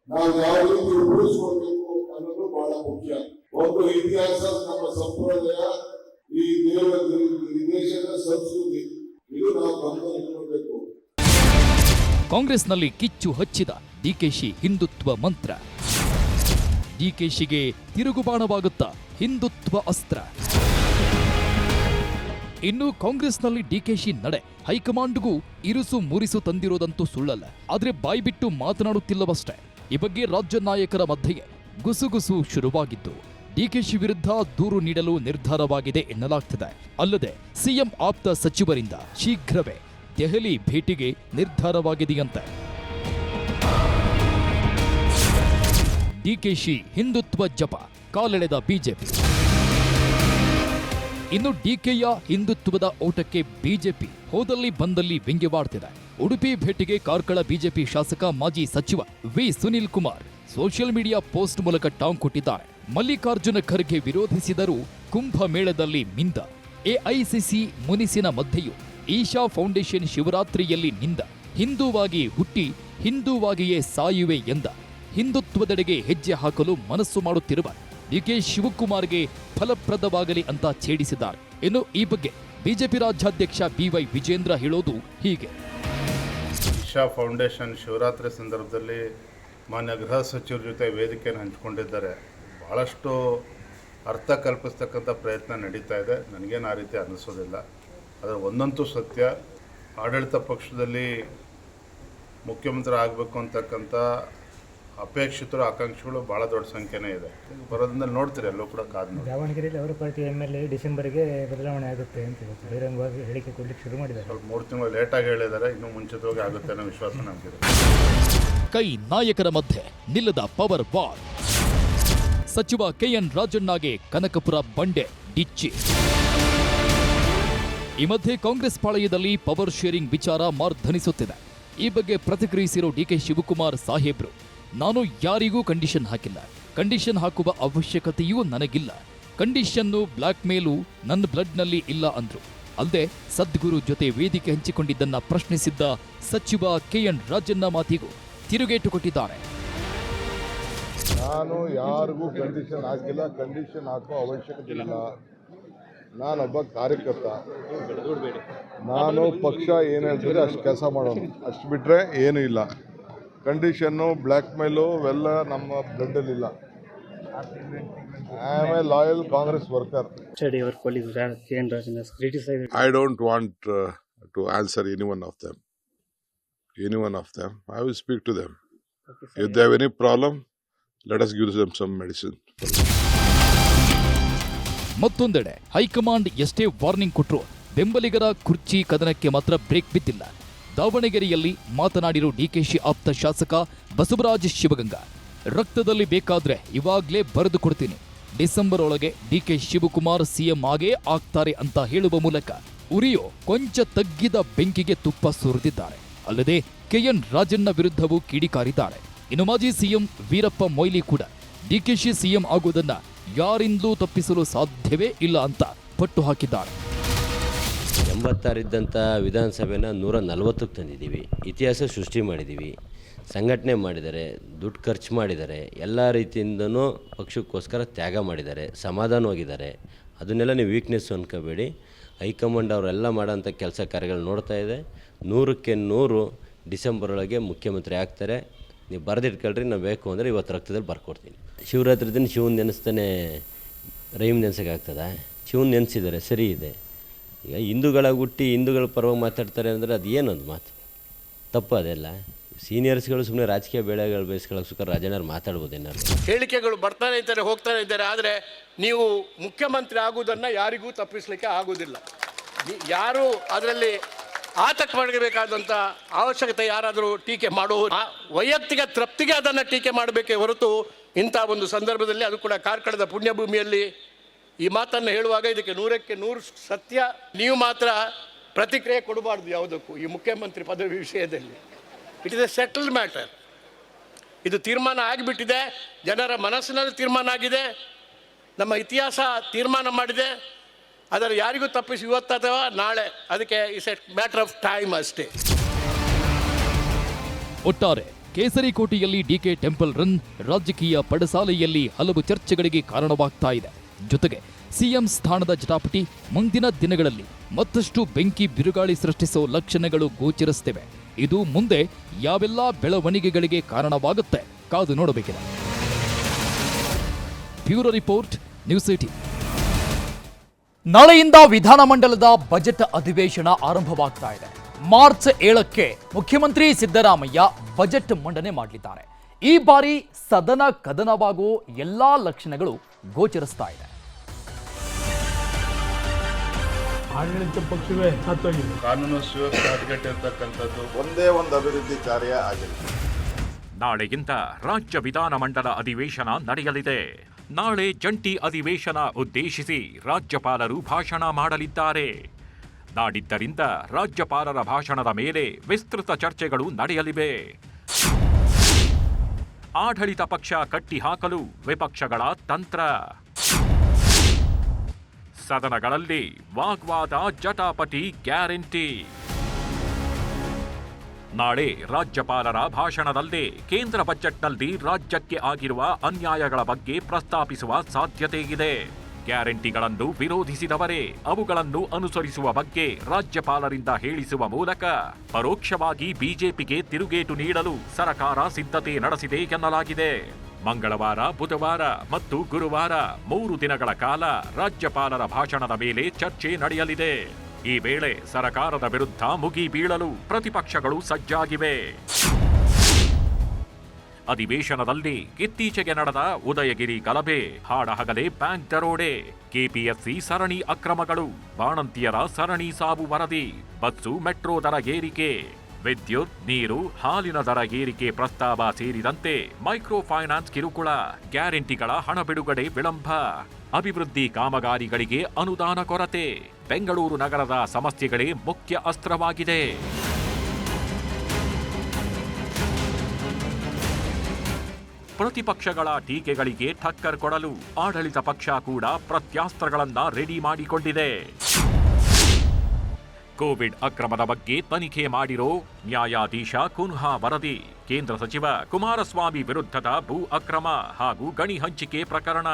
ನಾವು ಯಾವ ರೀತಿ ಉಳಿಸ್ಕೊಳ್ಬೇಕು ಅನ್ನೋದು ಬಹಳ ಮುಖ್ಯ. ಒಂದು ಇತಿಹಾಸ, ನಮ್ಮ ಸಂಪ್ರದಾಯ, ಈ ದೇಶದ ಸಂಸ್ಕೃತಿ, ಇದು ನಾವು ಗಮನದಲ್ಲಿಟ್ಕೊಳ್ಬೇಕು. ಕಾಂಗ್ರೆಸ್ನಲ್ಲಿ ಕಿಚ್ಚು ಹಚ್ಚಿದ ಡಿಕೆಶಿ ಹಿಂದುತ್ವ ಮಂತ್ರ. ಡಿಕೆಶಿಗೆ ತಿರುಗುಬಾಣವಾಗುತ್ತಾ ಹಿಂದುತ್ವ ಅಸ್ತ್ರ. ಇನ್ನು ಕಾಂಗ್ರೆಸ್ನಲ್ಲಿ ಡಿಕೆಶಿ ನಡೆ ಹೈಕಮಾಂಡ್ಗೂ ಇರುಸು ಮುರಿಸು ತಂದಿರೋದಂತೂ ಸುಳ್ಳಲ್ಲ. ಆದ್ರೆ ಬಾಯ್ಬಿಟ್ಟು ಮಾತನಾಡುತ್ತಿಲ್ಲವಷ್ಟೇ. ಈ ಬಗ್ಗೆ ರಾಜ್ಯ ನಾಯಕರ ಮಧ್ಯೆ ಗುಸುಗುಸು ಶುರುವಾಗಿದ್ದು ಡಿಕೆಶಿ ವಿರುದ್ಧ ದೂರು ನೀಡಲು ನಿರ್ಧಾರವಾಗಿದೆ ಎನ್ನಲಾಗ್ತಿದೆ. ಅಲ್ಲದೆ ಸಿಎಂ ಆಪ್ತ ಸಚಿವರಿಂದ ಶೀಘ್ರವೇ ದೆಹಲಿ ಭೇಟಿಗೆ ನಿರ್ಧಾರವಾಗಿದೆಯಂತೆ. ಡಿಕೆಶಿ ಹಿಂದುತ್ವ ಜಪ ಕಾಲೆಳೆದ ಬಿಜೆಪಿ. ಇನ್ನು ಡಿಕೆಯ ಹಿಂದುತ್ವದ ಓಟಕ್ಕೆ ಬಿಜೆಪಿ ಹೋದಲ್ಲಿ ಬಂದಲ್ಲಿ ವ್ಯಂಗ್ಯವಾಡ್ತಿದೆ. ಉಡುಪಿ ಭೇಟಿಗೆ ಕಾರ್ಕಳ ಬಿಜೆಪಿ ಶಾಸಕ ಮಾಜಿ ಸಚಿವ V Sunil Kumar social media post ಮೂಲಕ ಟಾಂಗ್ ಕೊಟ್ಟಿದ್ದಾರೆ. ಮಲ್ಲಿಕಾರ್ಜುನ ಖರ್ಗೆ ವಿರೋಧಿಸಿದರೂ ಕುಂಭಮೇಳದಲ್ಲಿ ಮಿಂದ. ಎಐಸಿಸಿ ಮುನಿಸಿನ ಮಧ್ಯೆಯೂ ಈಶಾ ಫೌಂಡೇಶನ್ ಶಿವರಾತ್ರಿಯಲ್ಲಿ ನಿಂದ. ಹಿಂದೂವಾಗಿ ಹುಟ್ಟಿ ಹಿಂದೂವಾಗಿಯೇ ಸಾಯುವೆ ಎಂದ. ಹಿಂದುತ್ವದೆಡೆಗೆ ಹೆಜ್ಜೆ ಹಾಕಲು ಮನಸ್ಸು ಮಾಡುತ್ತಿರುವ ಡಿಕೆ ಶಿವಕುಮಾರ್ಗೆ ಫಲಪ್ರದವಾಗಲಿ ಅಂತ ಛೇಡಿಸಿದ್ದಾರೆ. ಇನ್ನು ಈ ಬಗ್ಗೆ ಬಿಜೆಪಿ ರಾಜ್ಯಾಧ್ಯಕ್ಷ ಬಿವೈ ವಿಜೇಂದ್ರ ಹೇಳೋದು ಹೀಗೆ. ಈಶಾ ಫೌಂಡೇಶನ್ ಶಿವರಾತ್ರಿ ಸಂದರ್ಭದಲ್ಲಿ ಮಾನ್ಯ ಗೃಹ ಸಚಿವರ ಜೊತೆ ವೇದಿಕೆಯನ್ನು ಹಂಚಿಕೊಂಡಿದ್ದಾರೆ. ಭಾಳಷ್ಟು ಅರ್ಥ ಕಲ್ಪಿಸ್ತಕ್ಕಂಥ ಪ್ರಯತ್ನ ನಡೀತಾ ಇದೆ. ನನಗೇನು ಆ ರೀತಿ ಅನ್ನಿಸೋದಿಲ್ಲ. ಆದರೆ ಒಂದಂತೂ ಸತ್ಯ, ಆಡಳಿತ ಪಕ್ಷದಲ್ಲಿ ಮುಖ್ಯಮಂತ್ರಿ ಆಗಬೇಕು ಅಂತಕ್ಕಂಥ ಅಪೇಕ್ಷಿತರು ಆಕಾಂಕ್ಷಿಗಳು ಭಾಳ ದೊಡ್ಡ ಸಂಖ್ಯೆನೇ ಇದೆ. ಬರೋದ್ರಿಂದ ನೋಡ್ತೀರಿ ಎಲ್ಲೂ ಕೂಡ ಕಾದು. ದಾವಣಗೆರೆಯಲ್ಲಿ ಅವರ ಪಾರ್ಟಿ MLA ಡಿಸೆಂಬರ್ಗೆ ಬದಲಾವಣೆ ಆಗುತ್ತೆ ಅಂತ ಬಹಿರಂಗವಾಗಿ ಹೇಳಿಕೆ ಕೊಡಲಿಕ್ಕೆ ಶುರು ಮಾಡಿದ್ದಾರೆ. ಸ್ವಲ್ಪ 3 ತಿಂಗಳು ಲೇಟಾಗಿ ಹೇಳಿದ್ದಾರೆ. ಇನ್ನೂ ಮುಂಚಿತವಾಗಿ ಆಗುತ್ತೆ ಅನ್ನೋ ವಿಶ್ವಾಸ ನಮಗಿದೆ. ಕೈ ನಾಯಕರ ಮಧ್ಯೆ ನಿಲ್ಲದ ಪವರ್ ವಾರ್. ಸಚಿವ ಕೆಎನ್ ರಾಜಣ್ಣಗೆ ಕನಕಪುರ ಬಂಡೆ ಡಿಚ್ಚಿ. ಈ ಮಧ್ಯೆ ಕಾಂಗ್ರೆಸ್ ಪಾಳೆಯದಲ್ಲಿ ಪವರ್ ಶೇರಿಂಗ್ ವಿಚಾರ ಮಾರ್ಧನಿಸುತ್ತಿದೆ. ಈ ಬಗ್ಗೆ ಪ್ರತಿಕ್ರಿಯಿಸಿರೋ ಡಿಕೆ ಶಿವಕುಮಾರ್ ಸಾಹೇಬ್ರು, ನಾನು ಯಾರಿಗೂ ಕಂಡೀಷನ್ ಹಾಕಿಲ್ಲ, ಕಂಡೀಷನ್ ಹಾಕುವ ಅವಶ್ಯಕತೆಯೂ ನನಗಿಲ್ಲ, ಕಂಡೀಷನ್ನು ಬ್ಲ್ಯಾಕ್ ಮೇಲೂ ನನ್ನ ಬ್ಲಡ್ನಲ್ಲಿ ಇಲ್ಲ ಅಂದ್ರು. ಅಲ್ಲದೆ ಸದ್ಗುರು ಜೊತೆ ವೇದಿಕೆ ಹಂಚಿಕೊಂಡಿದ್ದನ್ನ ಪ್ರಶ್ನಿಸಿದ್ದ ಸಚಿವ ಕೆಎನ್ ರಾಜಣ್ಣ ಮಾತಿಗೂ ತಿರುಗೇಟು ಕೊಟ್ಟಿದ್ದಾರೆ. ನಾನು ಯಾರಿಗೂ ಕಂಡೀಷನ್ ಹಾಕಿಲ್ಲ, ಕಂಡೀಷನ್ ಹಾಕೋ ಅವಶ್ಯಕತೆ ಇಲ್ಲ. ನಾನೊಬ್ಬ ಕಾರ್ಯಕರ್ತ, ನಾನು ಪಕ್ಷ ಏನು ಹೇಳ್ತಿದ್ರೆ ಅಷ್ಟು ಕೆಲಸ ಮಾಡೋಣ, ಅಷ್ಟು ಬಿಟ್ಟರೆ ಏನೂ ಇಲ್ಲ. ಕಂಡೀಷನ್ನು ಬ್ಲ್ಯಾಕ್ ಮೇಲು ಇವೆಲ್ಲ ನಮ್ಮ ಬ್ಲಡ್ಡಲ್ಲಿಲ್ಲ. I am a loyal Congress worker. I don't want to answer any one of them. I will speak to them. If they have any problem, let us give them some medicine. ಮತ್ತೊಂದೆಡೆ high command ಎಷ್ಟೇ warning ಕೊಟ್ಟರು ಬೆಂಬಲಿಗರ ಕುರ್ಚಿ ಕದನಕ್ಕೆ ಮಾತ್ರ break ಬಿದ್ದಿಲ್ಲ. ದಾವಣಗೆರೆಯಲ್ಲಿ ಮಾತನಾಡಿರೋ ಡಿಕೆಶಿ ಆಪ್ತ ಶಾಸಕ ಬಸವರಾಜ ಶಿವಗಂಗಾ, ರಕ್ತದಲ್ಲಿ ಬೇಕಾದ್ರೆ ಇವಾಗ್ಲೇ ಬರೆದು ಕೊಡ್ತೀನಿ, ಡಿಸೆಂಬರ್ ಒಳಗೆ ಡಿಕೆ ಶಿವಕುಮಾರ್ ಸಿಎಂ ಆಗೇ ಆಗ್ತಾರೆ ಅಂತ ಹೇಳುವ ಮೂಲಕ ಉರಿಯೋ ಕೊಂಚ ತಗ್ಗಿದ ಬೆಂಕಿಗೆ ತುಪ್ಪ ಸುರಿದಿದ್ದಾರೆ. ಅಲ್ಲದೆ ಕೆಎನ್ ರಾಜಣ್ಣ ವಿರುದ್ಧವೂ ಕಿಡಿಕಾರಿದ್ದಾರೆ. ಇನ್ನು ಮಾಜಿ ಸಿಎಂ ವೀರಪ್ಪ ಮೊಯ್ಲಿ ಕೂಡ ಡಿಕೆಶಿ ಸಿಎಂ ಆಗುವುದನ್ನ ಯಾರಿಂದಲೂ ತಪ್ಪಿಸಲು ಸಾಧ್ಯವೇ ಇಲ್ಲ ಅಂತ ಪಟ್ಟು ಹಾಕಿದ್ದಾರೆ. 86 ಇದ್ದಂಥ ವಿಧಾನಸಭೆನ 140ಕ್ಕೆ ತಂದಿದ್ದೀವಿ. ಇತಿಹಾಸ ಸೃಷ್ಟಿ ಮಾಡಿದ್ದೀವಿ, ಸಂಘಟನೆ ಮಾಡಿದ್ದಾರೆ, ದುಡ್ಡು ಖರ್ಚು ಮಾಡಿದ್ದಾರೆ, ಎಲ್ಲ ರೀತಿಯಿಂದನೂ ಪಕ್ಷಕ್ಕೋಸ್ಕರ ತ್ಯಾಗ ಮಾಡಿದ್ದಾರೆ, ಸಮಾಧಾನವಾಗಿದ್ದಾರೆ. ಅದನ್ನೆಲ್ಲ ನೀವು ವೀಕ್ನೆಸ್ ಅನ್ಕೋಬೇಡಿ. ಹೈಕಮಾಂಡ್ ಅವರೆಲ್ಲ ಮಾಡೋಂಥ ಕೆಲಸ ಕಾರ್ಯಗಳು ನೋಡ್ತಾ ಇದೆ. 100ಕ್ಕೆ 100 ಡಿಸೆಂಬರ್ ಒಳಗೆ ಮುಖ್ಯಮಂತ್ರಿ ಆಗ್ತಾರೆ. ನೀವು ಬರೆದಿಟ್ಕೊಳ್ರಿ, ನಾವು ಬೇಕು ಅಂದರೆ ಇವತ್ತು ರಕ್ತದಲ್ಲಿ ಬರ್ಕೊಡ್ತೀನಿ. ಶಿವರಾತ್ರಿ ದಿನ ಶಿವನ ನೆನೆಸ್ತಾನೆ ರೈಮ್ ನೆನೆಸೋಕ್ಕಾಗ್ತದೆ? ಶಿವನ ನೆನೆಸಿದ್ದಾರೆ, ಸರಿ ಇದೆ. ಈಗ ಹಿಂದೂಗಳಾಗಿ ಹುಟ್ಟಿ ಹಿಂದೂಗಳ ಪರವಾಗಿ ಮಾತಾಡ್ತಾರೆ ಅಂದರೆ ಅದು ಏನೊಂದು ಮಾತು ತಪ್ಪು. ಅದೆಲ್ಲ ಸೀನಿಯರ್ಸ್ಗಳು ಸುಮ್ಮನೆ ರಾಜಕೀಯ ಬೆಳೆಗಳು ಬೇಯಿಸ್ಕೊಳ್ಳೋಕೆ ರಾಜಣ್ಣವ್ರು ಮಾತಾಡ್ಬೋದೇನಾದ್ರು. ಹೇಳಿಕೆಗಳು ಬರ್ತಾನೆ ಇದ್ದಾರೆ, ಹೋಗ್ತಾನೆ ಇದ್ದಾರೆ. ಆದರೆ ನೀವು ಮುಖ್ಯಮಂತ್ರಿ ಆಗುವುದನ್ನು ಯಾರಿಗೂ ತಪ್ಪಿಸಲಿಕ್ಕೆ ಆಗೋದಿಲ್ಲ. ಯಾರು ಅದರಲ್ಲಿ ಆತಂಕ ಪಡಬೇಕಾದಂಥ ಅವಶ್ಯಕತೆ ಯಾರಾದರೂ ಟೀಕೆ ಮಾಡುವ ವೈಯಕ್ತಿಕ ತೃಪ್ತಿಗೆ ಅದನ್ನು ಟೀಕೆ ಮಾಡಬೇಕೇ ಹೊರತು ಇಂಥ ಒಂದು ಸಂದರ್ಭದಲ್ಲಿ, ಅದು ಕೂಡ ಕಾರ್ಕಳದ ಪುಣ್ಯಭೂಮಿಯಲ್ಲಿ ಈ ಮಾತನ್ನು ಹೇಳುವಾಗ ಇದಕ್ಕೆ 100ಕ್ಕೆ 100 ಸತ್ಯ. ನೀವು ಮಾತ್ರ ಪ್ರತಿಕ್ರಿಯೆ ಕೊಡಬಾರ್ದು ಯಾವುದಕ್ಕೂ ಈ ಮುಖ್ಯಮಂತ್ರಿ ಪದವಿ ವಿಷಯದಲ್ಲಿ. It is A settled matter. ಇದು ತೀರ್ಮಾನ ಆಗಿಬಿಟ್ಟಿದೆ, ಜನರ ಮನಸ್ಸಿನಲ್ಲಿ ತೀರ್ಮಾನ ಆಗಿದೆ, ನಮ್ಮ ಇತಿಹಾಸ ತೀರ್ಮಾನ ಮಾಡಿದೆ. ಅದರ ಯಾರಿಗೂ ತಪ್ಪಿಸಿ ಇವತ್ತು ಅಥವಾ ನಾಳೆ, ಅದಕ್ಕೆ it's A matter of time ಅಷ್ಟೇ. ಒಟ್ಟಾರೆ ಕೇಸರಿಕೋಟೆಯಲ್ಲಿ ಡಿಕೆ ಟೆಂಪಲ್ ರನ್ ರಾಜಕೀಯ ಪಡಸಾಲೆಯಲ್ಲಿ ಹಲವು ಚರ್ಚೆಗಳಿಗೆ ಕಾರಣವಾಗ್ತಾ ಇದೆ. ಜೊತೆಗೆ ಸಿಎಂ ಸ್ಥಾನದ ಜಟಾಪಟಿ ಮುಂದಿನ ದಿನಗಳಲ್ಲಿ ಮತ್ತಷ್ಟು ಬೆಂಕಿ ಬಿರುಗಾಳಿ ಸೃಷ್ಟಿಸೋ ಲಕ್ಷಣಗಳು ಗೋಚರಿಸುತ್ತಿವೆ. ಇದು ಮುಂದೆ ಯಾವೆಲ್ಲ ಬೆಳವಣಿಗೆಗಳಿಗೆ ಕಾರಣವಾಗುತ್ತೆ ಕಾದು ನೋಡಬೇಕಿದೆ. Bureau report, news 18. ನಾಳೆಯಿಂದ ವಿಧಾನಮಂಡಲದ ಬಜೆಟ್ ಅಧಿವೇಶನ ಆರಂಭವಾಗ್ತಾ ಇದೆ. ಮಾರ್ಚ್ 7ಕ್ಕೆ ಮುಖ್ಯಮಂತ್ರಿ ಸಿದ್ದರಾಮಯ್ಯ ಬಜೆಟ್ ಮಂಡನೆ ಮಾಡಲಿದ್ದಾರೆ. ಈ ಬಾರಿ ಸದನ ಕದನವಾಗುವ ಎಲ್ಲಾ ಲಕ್ಷಣಗಳು ಗೋಚರಿಸ್ತಾ ಇದೆ. ಆಡಳಿತ ಪಕ್ಷವೇ ಹತ್ತೋಗಿದೆ. ಕಾನೂನು ಸುವ್ಯವಸ್ಥೆ ಹದಗೆಟ್ಟಿರ್ತಕ್ಕಂಥದ್ದು ಒಂದೇ ಒಂದು ಅಭಿವೃದ್ಧಿ ಕಾರ್ಯ ಆಗಿಲ್ಲ. ನಾಳೆಯಿಂದ ರಾಜ್ಯ ವಿಧಾನಮಂಡಲ ಅಧಿವೇಶನ ನಡೆಯಲಿದೆ. ನಾಳೆ ಜಂಟಿ ಅಧಿವೇಶನ ಉದ್ದೇಶಿಸಿ ರಾಜ್ಯಪಾಲರು ಭಾಷಣ ಮಾಡಲಿದ್ದಾರೆ. ನಾಡಿದ್ದರಿಂದ ರಾಜ್ಯಪಾಲರ ಭಾಷಣದ ಮೇಲೆ ವಿಸ್ತೃತ ಚರ್ಚೆಗಳು ನಡೆಯಲಿವೆ. ಆಡಳಿತ ಪಕ್ಷ ಕಟ್ಟಿಹಾಕಲು ವಿಪಕ್ಷಗಳ ತಂತ್ರ. ಸದನಗಳಲ್ಲಿ ವಾಗ್ವಾದ, ಜಟಾಪಟಿ ಗ್ಯಾರಂಟಿ. ನಾಳೆ ರಾಜ್ಯಪಾಲರ ಭಾಷಣದಲ್ಲಿ ಕೇಂದ್ರ ಬಜೆಟ್ನಲ್ಲಿ ರಾಜ್ಯಕ್ಕೆ ಆಗಿರುವ ಅನ್ಯಾಯಗಳ ಬಗ್ಗೆ ಪ್ರಸ್ತಾಪಿಸುವ ಸಾಧ್ಯತೆ ಇದೆ. ಗ್ಯಾರಂಟಿಗಳನ್ನು ವಿರೋಧಿಸಿದವರೇ ಅವುಗಳನ್ನು ಅನುಸರಿಸುವ ಬಗ್ಗೆ ರಾಜ್ಯಪಾಲರಿಂದ ಹೇಳಿಸುವ ಮೂಲಕ ಪರೋಕ್ಷವಾಗಿ ಬಿಜೆಪಿಗೆ ತಿರುಗೇಟು ನೀಡಲು ಸರ್ಕಾರ ಸಿದ್ಧತೆ ನಡೆಸಿದೆ ಎನ್ನಲಾಗಿದೆ. ಮಂಗಳವಾರ, ಬುಧವಾರ ಮತ್ತು ಗುರುವಾರ 3 ದಿನಗಳ ಕಾಲ ರಾಜ್ಯಪಾಲರ ಭಾಷಣದ ಮೇಲೆ ಚರ್ಚೆ ನಡೆಯಲಿದೆ. ಈ ವೇಳೆ ಸರ್ಕಾರದ ವಿರುದ್ಧ ಮುಗಿ ಬೀಳಲು ಪ್ರತಿಪಕ್ಷಗಳು ಸಜ್ಜಾಗಿವೆ. ಅಧಿವೇಶನದಲ್ಲಿ ಇತ್ತೀಚೆಗೆ ನಡೆದ ಉದಯಗಿರಿ ಗಲಭೆ, ಹಾಡಹಗಲೇ ಬ್ಯಾಂಕ್ ದರೋಡೆ, ಕೆಪಿಎಸ್ಸಿ ಸರಣಿ ಅಕ್ರಮಗಳು, ಬಾಣಂತಿಯರ ಸರಣಿ ಸಾವು ವರದಿ, ಬಸ್ಸು ಮೆಟ್ರೋ ದರ ಏರಿಕೆ, ವಿದ್ಯುತ್, ನೀರು, ಹಾಲಿನ ದರ ಏರಿಕೆ ಪ್ರಸ್ತಾವ ಸೇರಿದಂತೆ ಮೈಕ್ರೋ ಫೈನಾನ್ಸ್ ಕಿರುಕುಳ, ಗ್ಯಾರಂಟಿಗಳ ಹಣ ಬಿಡುಗಡೆ ವಿಳಂಬ, ಅಭಿವೃದ್ಧಿ ಕಾಮಗಾರಿಗಳಿಗೆ ಅನುದಾನ ಕೊರತೆ, ಬೆಂಗಳೂರು ನಗರದ ಸಮಸ್ಯೆಗಳೇ ಮುಖ್ಯ ಅಸ್ತ್ರವಾಗಿದೆ. ಪ್ರತಿಪಕ್ಷಗಳ ಟೀಕೆಗಳಿಗೆ ಠಕ್ಕರ್ ಕೊಡಲು ಆಡಳಿತ ಪಕ್ಷ ಕೂಡ ಪ್ರತ್ಯಾಸ್ತ್ರಗಳನ್ನ ರೆಡಿ ಮಾಡಿಕೊಂಡಿದೆ. ಕೋವಿಡ್ ಅಕ್ರಮದ ಬಗ್ಗೆ ತನಿಖೆ ಮಾಡಿರೋ ನ್ಯಾಯಾಧೀಶ ಕುನ್ಹಾ ವರದಿ, ಕೇಂದ್ರ ಸಚಿವ ಕುಮಾರಸ್ವಾಮಿ ವಿರುದ್ಧದ ಭೂ ಅಕ್ರಮ ಹಾಗೂ ಗಣಿ ಹಂಚಿಕೆ ಪ್ರಕರಣ,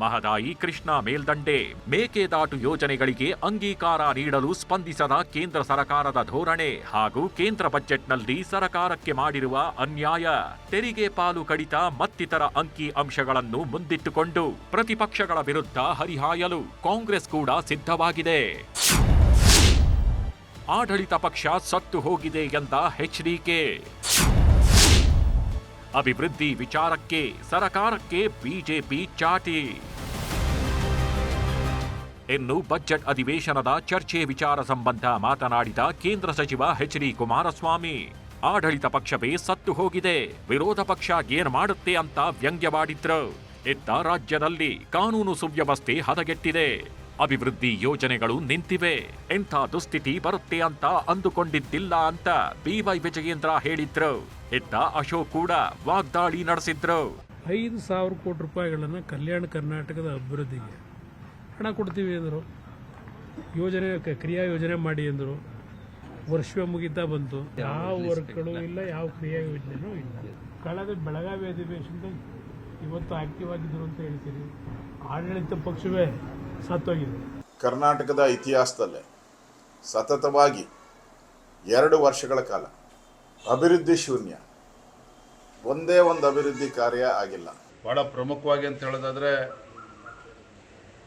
ಮಹದಾಯಿ ಕೃಷ್ಣಾ ಮೇಲ್ದಂಡೆ, ಮೇಕೆದಾಟು ಯೋಜನೆಗಳಿಗೆ ಅಂಗೀಕಾರ ನೀಡಲು ಸ್ಪಂದಿಸದ ಕೇಂದ್ರ ಸರ್ಕಾರದ ಧೋರಣೆ ಹಾಗೂ ಕೇಂದ್ರ ಬಜೆಟ್ನಲ್ಲಿ ಸರ್ಕಾರಕ್ಕೆ ಮಾಡಿರುವ ಅನ್ಯಾಯ, ತೆರಿಗೆ ಪಾಲು ಕಡಿತ ಮತ್ತಿತರ ಅಂಕಿ ಅಂಶಗಳನ್ನು ಮುಂದಿಟ್ಟುಕೊಂಡು ಪ್ರತಿಪಕ್ಷಗಳ ವಿರುದ್ಧ ಹರಿಹಾಯಲು ಕಾಂಗ್ರೆಸ್ ಕೂಡ ಸಿದ್ಧವಾಗಿದೆ. ಆಡಳಿತ ಪಕ್ಷ ಸತ್ತು ಹೋಗಿದೆ ಎಂದ ಎಚ್ಡಿಕೆ. ಅಭಿವೃದ್ಧಿ ವಿಚಾರಕ್ಕೆ ಸರ್ಕಾರಕ್ಕೆ ಬಿಜೆಪಿ ಚಾಟಿ. ಇನ್ನು ಬಜೆಟ್ ಅಧಿವೇಶನದ ಚರ್ಚೆ ವಿಚಾರ ಸಂಬಂಧ ಮಾತನಾಡಿದ ಕೇಂದ್ರ ಸಚಿವ ಎಚ್.ಡಿ. ಕುಮಾರಸ್ವಾಮಿ, ಆಡಳಿತ ಪಕ್ಷವೇ ಸತ್ತು ಹೋಗಿದೆ, ವಿರೋಧ ಪಕ್ಷ ಏನ್ ಮಾಡುತ್ತೆ ಅಂತ ವ್ಯಂಗ್ಯವಾಡಿದ್ರು. ಇತ್ತ ರಾಜ್ಯದಲ್ಲಿ ಕಾನೂನು ಸುವ್ಯವಸ್ಥೆ ಹದಗೆಟ್ಟಿದೆ, ಅಭಿವೃದ್ಧಿ ಯೋಜನೆಗಳು ನಿಂತಿವೆ, ಎಂಥ ದುಸ್ಥಿತಿ ಬರುತ್ತೆ ಅಂತ ಅಂದುಕೊಂಡಿದ್ದಿಲ್ಲ ಅಂತ ಬಿವೈ ವಿಜಯೇಂದ್ರ ಹೇಳಿದ್ರು. ಇತ್ತ ಅಶೋಕ್ ಕೂಡ ವಾಗ್ದಾಳಿ ನಡೆಸಿದ್ರು. 5,000 ಕೋಟಿ ರೂಪಾಯಿಗಳನ್ನು ಕಲ್ಯಾಣ ಕರ್ನಾಟಕದ ಅಭಿವೃದ್ಧಿಗೆ ಹಣ ಕೊಡ್ತೀವಿ ಅಂದರು. ಯೋಜನೆ ಕ್ರಿಯಾ ಯೋಜನೆ ಮಾಡಿ ಅಂದರು, ವರ್ಷವೇ ಮುಗಿತಾ ಬಂತು, ಯಾವ ವರ್ಕ್ಗಳು ಇಲ್ಲ, ಯಾವ ಕ್ರಿಯಾ ಯೋಜನೆನೂ ಇಲ್ಲ. ಕಳೆದ ಬೆಳಗಾವಿ ಅಧಿವೇಶನದಲ್ಲಿ ಇವತ್ತು ಆಕ್ಟಿವ್ ಆಗಿದ್ರು ಅಂತ ಹೇಳ್ತೀರಿ, ಆಡಳಿತ ಪಕ್ಷವೇ ಸತ್ತೋಗಿದೆ. ಕರ್ನಾಟಕದ ಇತಿಹಾಸದಲ್ಲೇ ಸತತವಾಗಿ 2 ವರ್ಷಗಳ ಕಾಲ ಅಭಿವೃದ್ಧಿ ಶೂನ್ಯ, ಒಂದೇ ಒಂದು ಅಭಿವೃದ್ಧಿ ಕಾರ್ಯ ಆಗಿಲ್ಲ. ಭಾಳ ಪ್ರಮುಖವಾಗಿ ಅಂತ ಹೇಳೋದಾದರೆ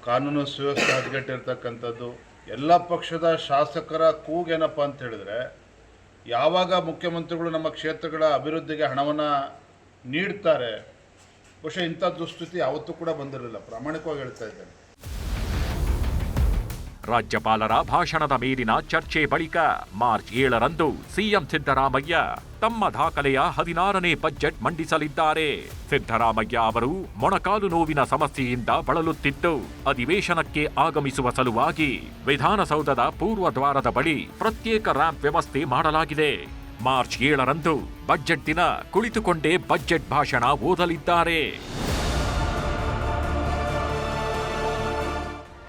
ಕಾನೂನು ಸುವ್ಯವಸ್ಥೆ ಹದಗೆಟ್ಟಿರ್ತಕ್ಕಂಥದ್ದು. ಎಲ್ಲ ಪಕ್ಷದ ಶಾಸಕರ ಕೂಗೇನಪ್ಪ ಅಂತ ಹೇಳಿದರೆ, ಯಾವಾಗ ಮುಖ್ಯಮಂತ್ರಿಗಳು ನಮ್ಮ ಕ್ಷೇತ್ರಗಳ ಅಭಿವೃದ್ಧಿಗೆ ಹಣವನ್ನು ನೀಡ್ತಾರೆ, ಬಹುಶಃ ಇಂಥ ದುಸ್ಥಿತಿ ಯಾವತ್ತೂ ಕೂಡ ಬಂದಿರಲಿಲ್ಲ, ಪ್ರಾಮಾಣಿಕವಾಗಿ ಹೇಳ್ತಾ ಇದ್ದೇನೆ. ರಾಜ್ಯಪಾಲರ ಭಾಷಣದ ಮೇಲಿನ ಚರ್ಚೆ ಬಳಿಕ ಮಾರ್ಚ್ 7ರಂದು ಸಿಎಂ ಸಿದ್ದರಾಮಯ್ಯ ತಮ್ಮ ದಾಖಲೆಯ 16ನೇ ಬಜೆಟ್ ಮಂಡಿಸಲಿದ್ದಾರೆ. ಸಿದ್ದರಾಮಯ್ಯ ಅವರು ಮೊಣಕಾಲು ನೋವಿನ ಸಮಸ್ಯೆಯಿಂದ ಬಳಲುತ್ತಿದ್ದು, ಅಧಿವೇಶನಕ್ಕೆ ಆಗಮಿಸುವ ಸಲುವಾಗಿ ವಿಧಾನಸೌಧದ ಪೂರ್ವ ದ್ವಾರದ ಬಳಿ ಪ್ರತ್ಯೇಕ ರ್ಯಾಂಪ್ ವ್ಯವಸ್ಥೆ ಮಾಡಲಾಗಿದೆ. ಮಾರ್ಚ್ 7ರಂದು ಬಜೆಟ್ ದಿನ ಕುಳಿತುಕೊಂಡೇ ಬಜೆಟ್ ಭಾಷಣ ಓದಲಿದ್ದಾರೆ.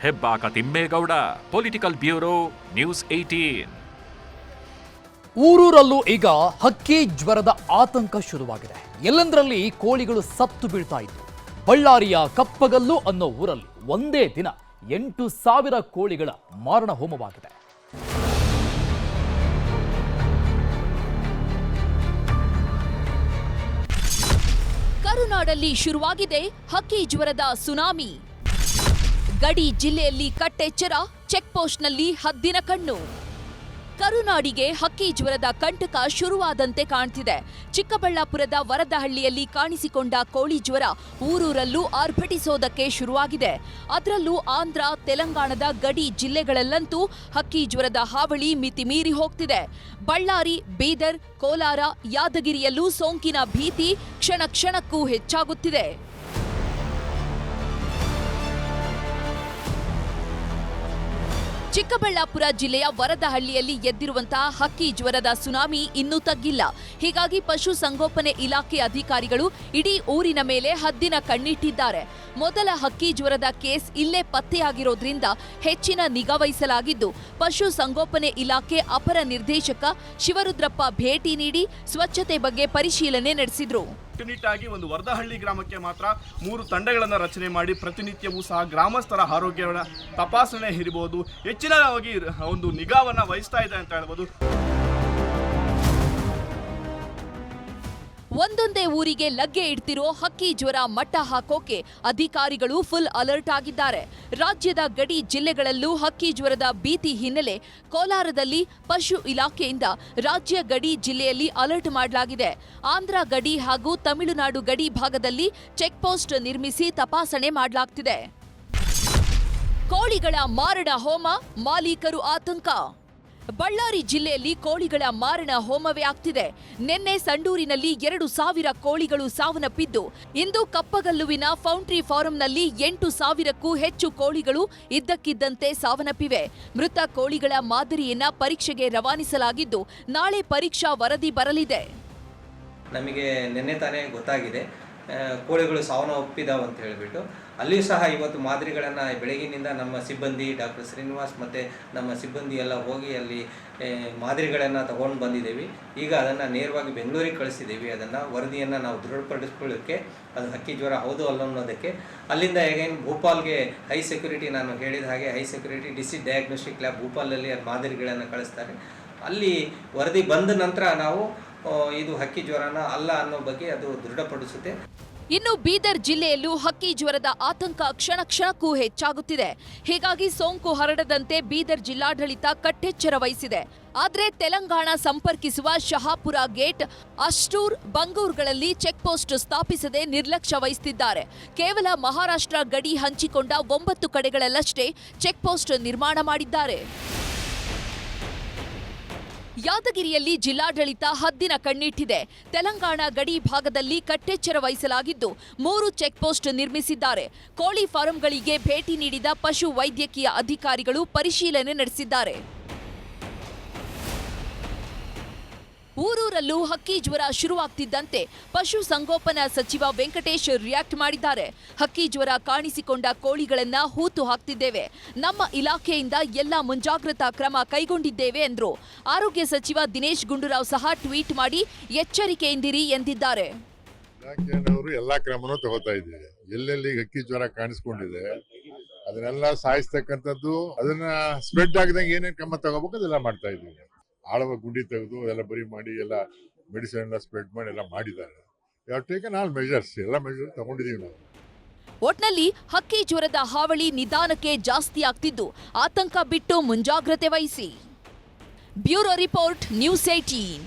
Hebbaka Thimmegowda, political bureau, news 18. ಊರೂರಲ್ಲೂ ಈಗ ಹಕ್ಕಿ ಜ್ವರದ ಆತಂಕ ಶುರುವಾಗಿದೆ. ಎಲ್ಲೆಂದರಲ್ಲಿ ಕೋಳಿಗಳು ಸತ್ತು ಬೀಳ್ತಾ ಇತ್ತು. ಬಳ್ಳಾರಿಯ ಕಪ್ಪಗಲ್ಲು ಅನ್ನೋ ಊರಲ್ಲಿ ಒಂದೇ ದಿನ 8,000 ಕೋಳಿಗಳ ಮಾರಣ ಹೋಮವಾಗಿದೆ. ಕರುನಾಡಲ್ಲಿ ಶುರುವಾಗಿದೆ ಹಕ್ಕಿ ಜ್ವರದ ಸುನಾಮಿ. ಗಡಿ ಜಿಲ್ಲೆಯಲ್ಲಿ ಕಟ್ಟೆಚ್ಚರ, ಚೆಕ್ಪೋಸ್ಟ್ನಲ್ಲಿ ಹದ್ದಿನ ಕಣ್ಣು. ಕರುನಾಡಿಗೆ ಹಕ್ಕಿ ಜ್ವರದ ಕಂಟಕ ಶುರುವಾದಂತೆ ಕಾಣ್ತಿದೆ. ಚಿಕ್ಕಬಳ್ಳಾಪುರದ ವರದಹಳ್ಳಿಯಲ್ಲಿ ಕಾಣಿಸಿಕೊಂಡ ಕೋಳಿ ಜ್ವರ ಊರೂರಲ್ಲೂ ಆರ್ಭಟಿಸೋದಕ್ಕೆ ಶುರುವಾಗಿದೆ. ಅದರಲ್ಲೂ ಆಂಧ್ರ, ತೆಲಂಗಾಣದ ಗಡಿ ಜಿಲ್ಲೆಗಳಲ್ಲಂತೂ ಹಕ್ಕಿ ಜ್ವರದ ಹಾವಳಿ ಮಿತಿಮೀರಿ ಹೋಗ್ತಿದೆ. ಬಳ್ಳಾರಿ, ಬೀದರ್, ಕೋಲಾರ, ಯಾದಗಿರಿಯಲ್ಲೂ ಸೋಂಕಿನ ಭೀತಿ ಕ್ಷಣ ಕ್ಷಣಕ್ಕೂ ಹೆಚ್ಚಾಗುತ್ತಿದೆ. ಚಿಕ್ಕಬಳ್ಳಾಪುರ ಜಿಲ್ಲೆಯ ವರದಹಳ್ಳಿಯಲ್ಲಿ ಎದ್ದಿರುವಂತಹ ಹಕ್ಕಿ ಜ್ವರದ ಸುನಾಮಿ ಇನ್ನೂ ತಗ್ಗಿಲ್ಲ. ಹೀಗಾಗಿ ಪಶು ಸಂಗೋಪನೆ ಇಲಾಖೆ ಅಧಿಕಾರಿಗಳು ಇಡೀ ಊರಿನ ಮೇಲೆ ಹದ್ದಿನ ಕಣ್ಣಿಟ್ಟಿದ್ದಾರೆ. ಮೊದಲ ಹಕ್ಕಿ ಜ್ವರದ ಕೇಸ್ ಇಲ್ಲೇ ಪತ್ತೆಯಾಗಿರೋದ್ರಿಂದ ಹೆಚ್ಚಿನ ನಿಗಾ ವಹಿಸಲಾಗಿದ್ದು, ಪಶು ಸಂಗೋಪನೆ ಇಲಾಖೆ ಅಪರ ನಿರ್ದೇಶಕ ಶಿವರುದ್ರಪ್ಪ ಭೇಟಿ ನೀಡಿ ಸ್ವಚ್ಛತೆ ಬಗ್ಗೆ ಪರಿಶೀಲನೆ ನಡೆಸಿದ್ರು. ಕಟ್ಟುನಿಟ್ಟಾಗಿ ಒಂದು ವರದಹಳ್ಳಿ ಗ್ರಾಮಕ್ಕೆ ಮಾತ್ರ 3 ತಂಡಗಳನ್ನು ರಚನೆ ಮಾಡಿ ಪ್ರತಿನಿತ್ಯವೂ ಸಹ ಗ್ರಾಮಸ್ಥರ ಆರೋಗ್ಯ ತಪಾಸಣೆ ಇರಬಹುದು, ಹೆಚ್ಚಿನವಾಗಿ ಒಂದು ನಿಗಾವನ್ನು ವಹಿಸ್ತಾ ಇದೆ ಅಂತ ಹೇಳ್ಬೋದು. ಒಂದೊಂದೇ ಊರಿಗೆ ಲಗ್ಗೆ ಇಡ್ತಿರೋ ಹಕ್ಕಿ ಜ್ವರ ಮಟ್ಟ ಹಾಕೋಕೆ ಅಧಿಕಾರಿಗಳು ಫುಲ್ ಅಲರ್ಟ್ ಆಗಿದ್ದಾರೆ. ರಾಜ್ಯದ ಗಡಿ ಜಿಲ್ಲೆಗಳಲ್ಲೂ ಹಕ್ಕಿ ಜ್ವರದ ಭೀತಿ ಹಿನ್ನೆಲೆ ಕೋಲಾರದಲ್ಲಿ ಪಶು ಇಲಾಖೆಯಿಂದ ರಾಜ್ಯ ಗಡಿ ಜಿಲ್ಲೆಯಲ್ಲಿ ಅಲರ್ಟ್ ಮಾಡಲಾಗಿದೆ. ಆಂಧ್ರ ಗಡಿ ಹಾಗೂ ತಮಿಳುನಾಡು ಗಡಿ ಭಾಗದಲ್ಲಿ ಚೆಕ್ಪೋಸ್ಟ್ ನಿರ್ಮಿಸಿ ತಪಾಸಣೆ ಮಾಡಲಾಗ್ತಿದೆ. ಕೋಳಿಗಳ ಮಾರಣ ಹೋಮ, ಮಾಲೀಕರು ಆತಂಕ. ಬಳ್ಳಾರಿ ಜಿಲ್ಲೆಯಲ್ಲಿ ಕೋಳಿಗಳ ಮಾರಣ ಹೋಮವೇ ಆಗ್ತಿದೆ. ನಿನ್ನೆ ಸಂಡೂರಿನಲ್ಲಿ 2,000 ಕೋಳಿಗಳು ಸಾವನ್ನಪ್ಪಿದ್ದು, ಇಂದು ಕಪ್ಪಗಲ್ಲುವಿನ ಫೌಂಟ್ರಿ ಫಾರಂನಲ್ಲಿ 8,000ಕ್ಕೂ ಹೆಚ್ಚು ಕೋಳಿಗಳು ಇದ್ದಕ್ಕಿದ್ದಂತೆ ಸಾವನ್ನಪ್ಪಿವೆ. ಮೃತ ಕೋಳಿಗಳ ಮಾದರಿಯನ್ನ ಪರೀಕ್ಷೆಗೆ ರವಾನಿಸಲಾಗಿದ್ದು, ನಾಳೆ ಪರೀಕ್ಷಾ ವರದಿ ಬರಲಿದೆ. ನಮಗೆ ನಿನ್ನೆ ತಾನೇ ಗೊತ್ತಾಗಿದೆ ಕೋಳಿಗಳು ಸಾವನ್ನಪ್ಪಿದಾವೆ ಅಂತ ಹೇಳಿಬಿಟ್ಟು. ಅಲ್ಲಿಯೂ ಸಹ ಇವತ್ತು ಮಾದರಿಗಳನ್ನು ಬೆಳಗಿನಿಂದ ನಮ್ಮ ಸಿಬ್ಬಂದಿ ಡಾಕ್ಟರ್ ಶ್ರೀನಿವಾಸ್ ಮತ್ತು ನಮ್ಮ ಸಿಬ್ಬಂದಿ ಎಲ್ಲ ಹೋಗಿ ಅಲ್ಲಿ ಮಾದರಿಗಳನ್ನು ತಗೊಂಡು ಬಂದಿದ್ದೀವಿ. ಈಗ ಅದನ್ನು ನೇರವಾಗಿ ಬೆಂಗಳೂರಿಗೆ ಕಳಿಸಿದ್ದೀವಿ. ಅದನ್ನು ವರದಿಯನ್ನು ನಾವು ದೃಢಪಡಿಸ್ಕೊಳ್ಳೋಕ್ಕೆ ಅದು ಹಕ್ಕಿ ಜ್ವರ ಹೌದು ಅಲ್ಲ ಅನ್ನೋದಕ್ಕೆ. ಅಲ್ಲಿಂದ ಹೇಗೇನು ಭೂಪಾಲ್ಗೆ ಹೈ ಸೆಕ್ಯೂರಿಟಿ, ನಾನು ಹೇಳಿದ ಹಾಗೆ high security district diagnostic lab ಭೂಪಾಲಲ್ಲಿ ಅದು ಮಾದರಿಗಳನ್ನು ಕಳಿಸ್ತಾರೆ. ಅಲ್ಲಿ ವರದಿ ಬಂದ ನಂತರ ನಾವು ಇದು ಹಕ್ಕಿ ಜ್ವರನ ಅಲ್ಲ ಅನ್ನೋ ಬಗ್ಗೆ ಅದು ದೃಢಪಡಿಸುತ್ತೆ. ಇನ್ನು ಬೀದರ್ ಜಿಲ್ಲೆಯಲ್ಲೂ ಹಕ್ಕಿ ಜ್ವರದ ಆತಂಕ ಕ್ಷಣ ಕ್ಷಣಕ್ಕೂ ಹೆಚ್ಚಾಗುತ್ತಿದೆ. ಹೀಗಾಗಿ ಸೋಂಕು ಹರಡದಂತೆ ಬೀದರ್ ಜಿಲ್ಲಾಡಳಿತ ಕಟ್ಟೆಚ್ಚರ ವಹಿಸಿದೆ. ಆದರೆ ತೆಲಂಗಾಣ ಸಂಪರ್ಕಿಸುವ ಶಹಾಪುರ ಗೇಟ್, ಅಷ್ಟೂರ್, ಬಂಗೂರ್ಗಳಲ್ಲಿ ಚೆಕ್ಪೋಸ್ಟ್ ಸ್ಥಾಪಿಸದೆ ನಿರ್ಲಕ್ಷ್ಯ ವಹಿಸುತ್ತಿದ್ದಾರೆ. ಕೇವಲ ಮಹಾರಾಷ್ಟ್ರ ಗಡಿ ಹಂಚಿಕೊಂಡ 9 ಕಡೆಗಳಲ್ಲಷ್ಟೇ ಚೆಕ್ಪೋಸ್ಟ್ ನಿರ್ಮಾಣ ಮಾಡಿದ್ದಾರೆ. ಯಾದಗಿರಿಯಲ್ಲಿ ಜಿಲ್ಲಾಡಳಿತ ಹದ್ದಿನ ಕಣ್ಣಿಟ್ಟಿದೆ. ತೆಲಂಗಾಣ ಗಡಿ ಭಾಗದಲ್ಲಿ ಕಟ್ಟೆಚ್ಚರ ವಹಿಸಲಾಗಿದ್ದು 3 ಚೆಕ್ಪೋಸ್ಟ್ ನಿರ್ಮಿಸಿದ್ದಾರೆ. ಕೋಳಿ ಫಾರಂಗಳಿಗೆ ಭೇಟಿ ನೀಡಿದ ಪಶು ವೈದ್ಯಕೀಯ ಅಧಿಕಾರಿಗಳು ಪರಿಶೀಲನೆ ನಡೆಸಿದ್ದಾರೆ. ಊರೂರಲ್ಲೂ ಹಕ್ಕಿ ಜ್ವರ ಶುರುವಾಗ್ತಿದ್ದಂತೆ ಪಶು ಸಂಗೋಪನಾ ಸಚಿವ ವೆಂಕಟೇಶ್ ರಿಯಾಕ್ಟ್ ಮಾಡಿದ್ದಾರೆ. ಹಕ್ಕಿ ಜ್ವರ ಕಾಣಿಸಿಕೊಂಡ ಕೋಳಿಗಳನ್ನ ಹೂತು ಹಾಕ್ತಿದ್ದೇವೆ. ನಮ್ಮ ಇಲಾಖೆಯಿಂದ ಎಲ್ಲ ಮುಂಜಾಗ್ರತಾ ಕ್ರಮ ಕೈಗೊಂಡಿದ್ದೇವೆ ಎಂದ್ರು. ಆರೋಗ್ಯ ಸಚಿವ ದಿನೇಶ್ ಗುಂಡೂರಾವ್ ಸಹ ಟ್ವೀಟ್ ಮಾಡಿ ಎಚ್ಚರಿಕೆಯಿಂದಿರಿ ಎಂದಿದ್ದಾರೆ. ಇಲಾಖೆಯವರು ಎಲ್ಲಾ ಕ್ರಮನೂ ತಗೋತಾ ಇದ್ದೀವಿ. ಎಲ್ಲೆಲ್ಲಿ ಹಕ್ಕಿ ಜ್ವರ ಕಾಣಿಸ್ಕೊಂಡಿದೆ ಅದನ್ನೆಲ್ಲ ಸಾಯಿಸ್ತಕ್ಕಂಥದ್ದು, ಅದನ್ನ ಸ್ಪ್ರೆಡ್ ಆಗದಂಗೆ ಏನೇನು ಕ್ರಮ ತಗೋಬೇಕು ಅದೆಲ್ಲ ಮಾಡ್ತಾ ಇದ್ದೀವಿ. ಆಳವ ಗುಂಡಿ ತೆಗೆದು ಎಲ್ಲ ಬರಿ ಮಾಡಿ ಎಲ್ಲ ಮೆಡಿಸಿನ್ ಎಲ್ಲ ಸ್ಪ್ರೆಡ್ ಮಾಡಿ ಎಲ್ಲ ಮಾಡಿದ್ದಾರೆ. ಟೇಕನ್ ಆಲ್ ಮೆಜರ್ಸ್, ಎಲ್ಲ ಮೆಜರ್ ತಗೊಂಡಿದ್ದೀವಿ ನಾವು. ಒಟ್ನಲ್ಲಿ ಹಕ್ಕಿ ಜ್ವರದ ಹಾವಳಿ ನಿಧಾನಕ್ಕೆ ಜಾಸ್ತಿ ಆಗ್ತಿದ್ದು ಆತಂಕ ಬಿಟ್ಟು ಮುಂಜಾಗ್ರತೆ ವಹಿಸಿ. Bureau report, news 18.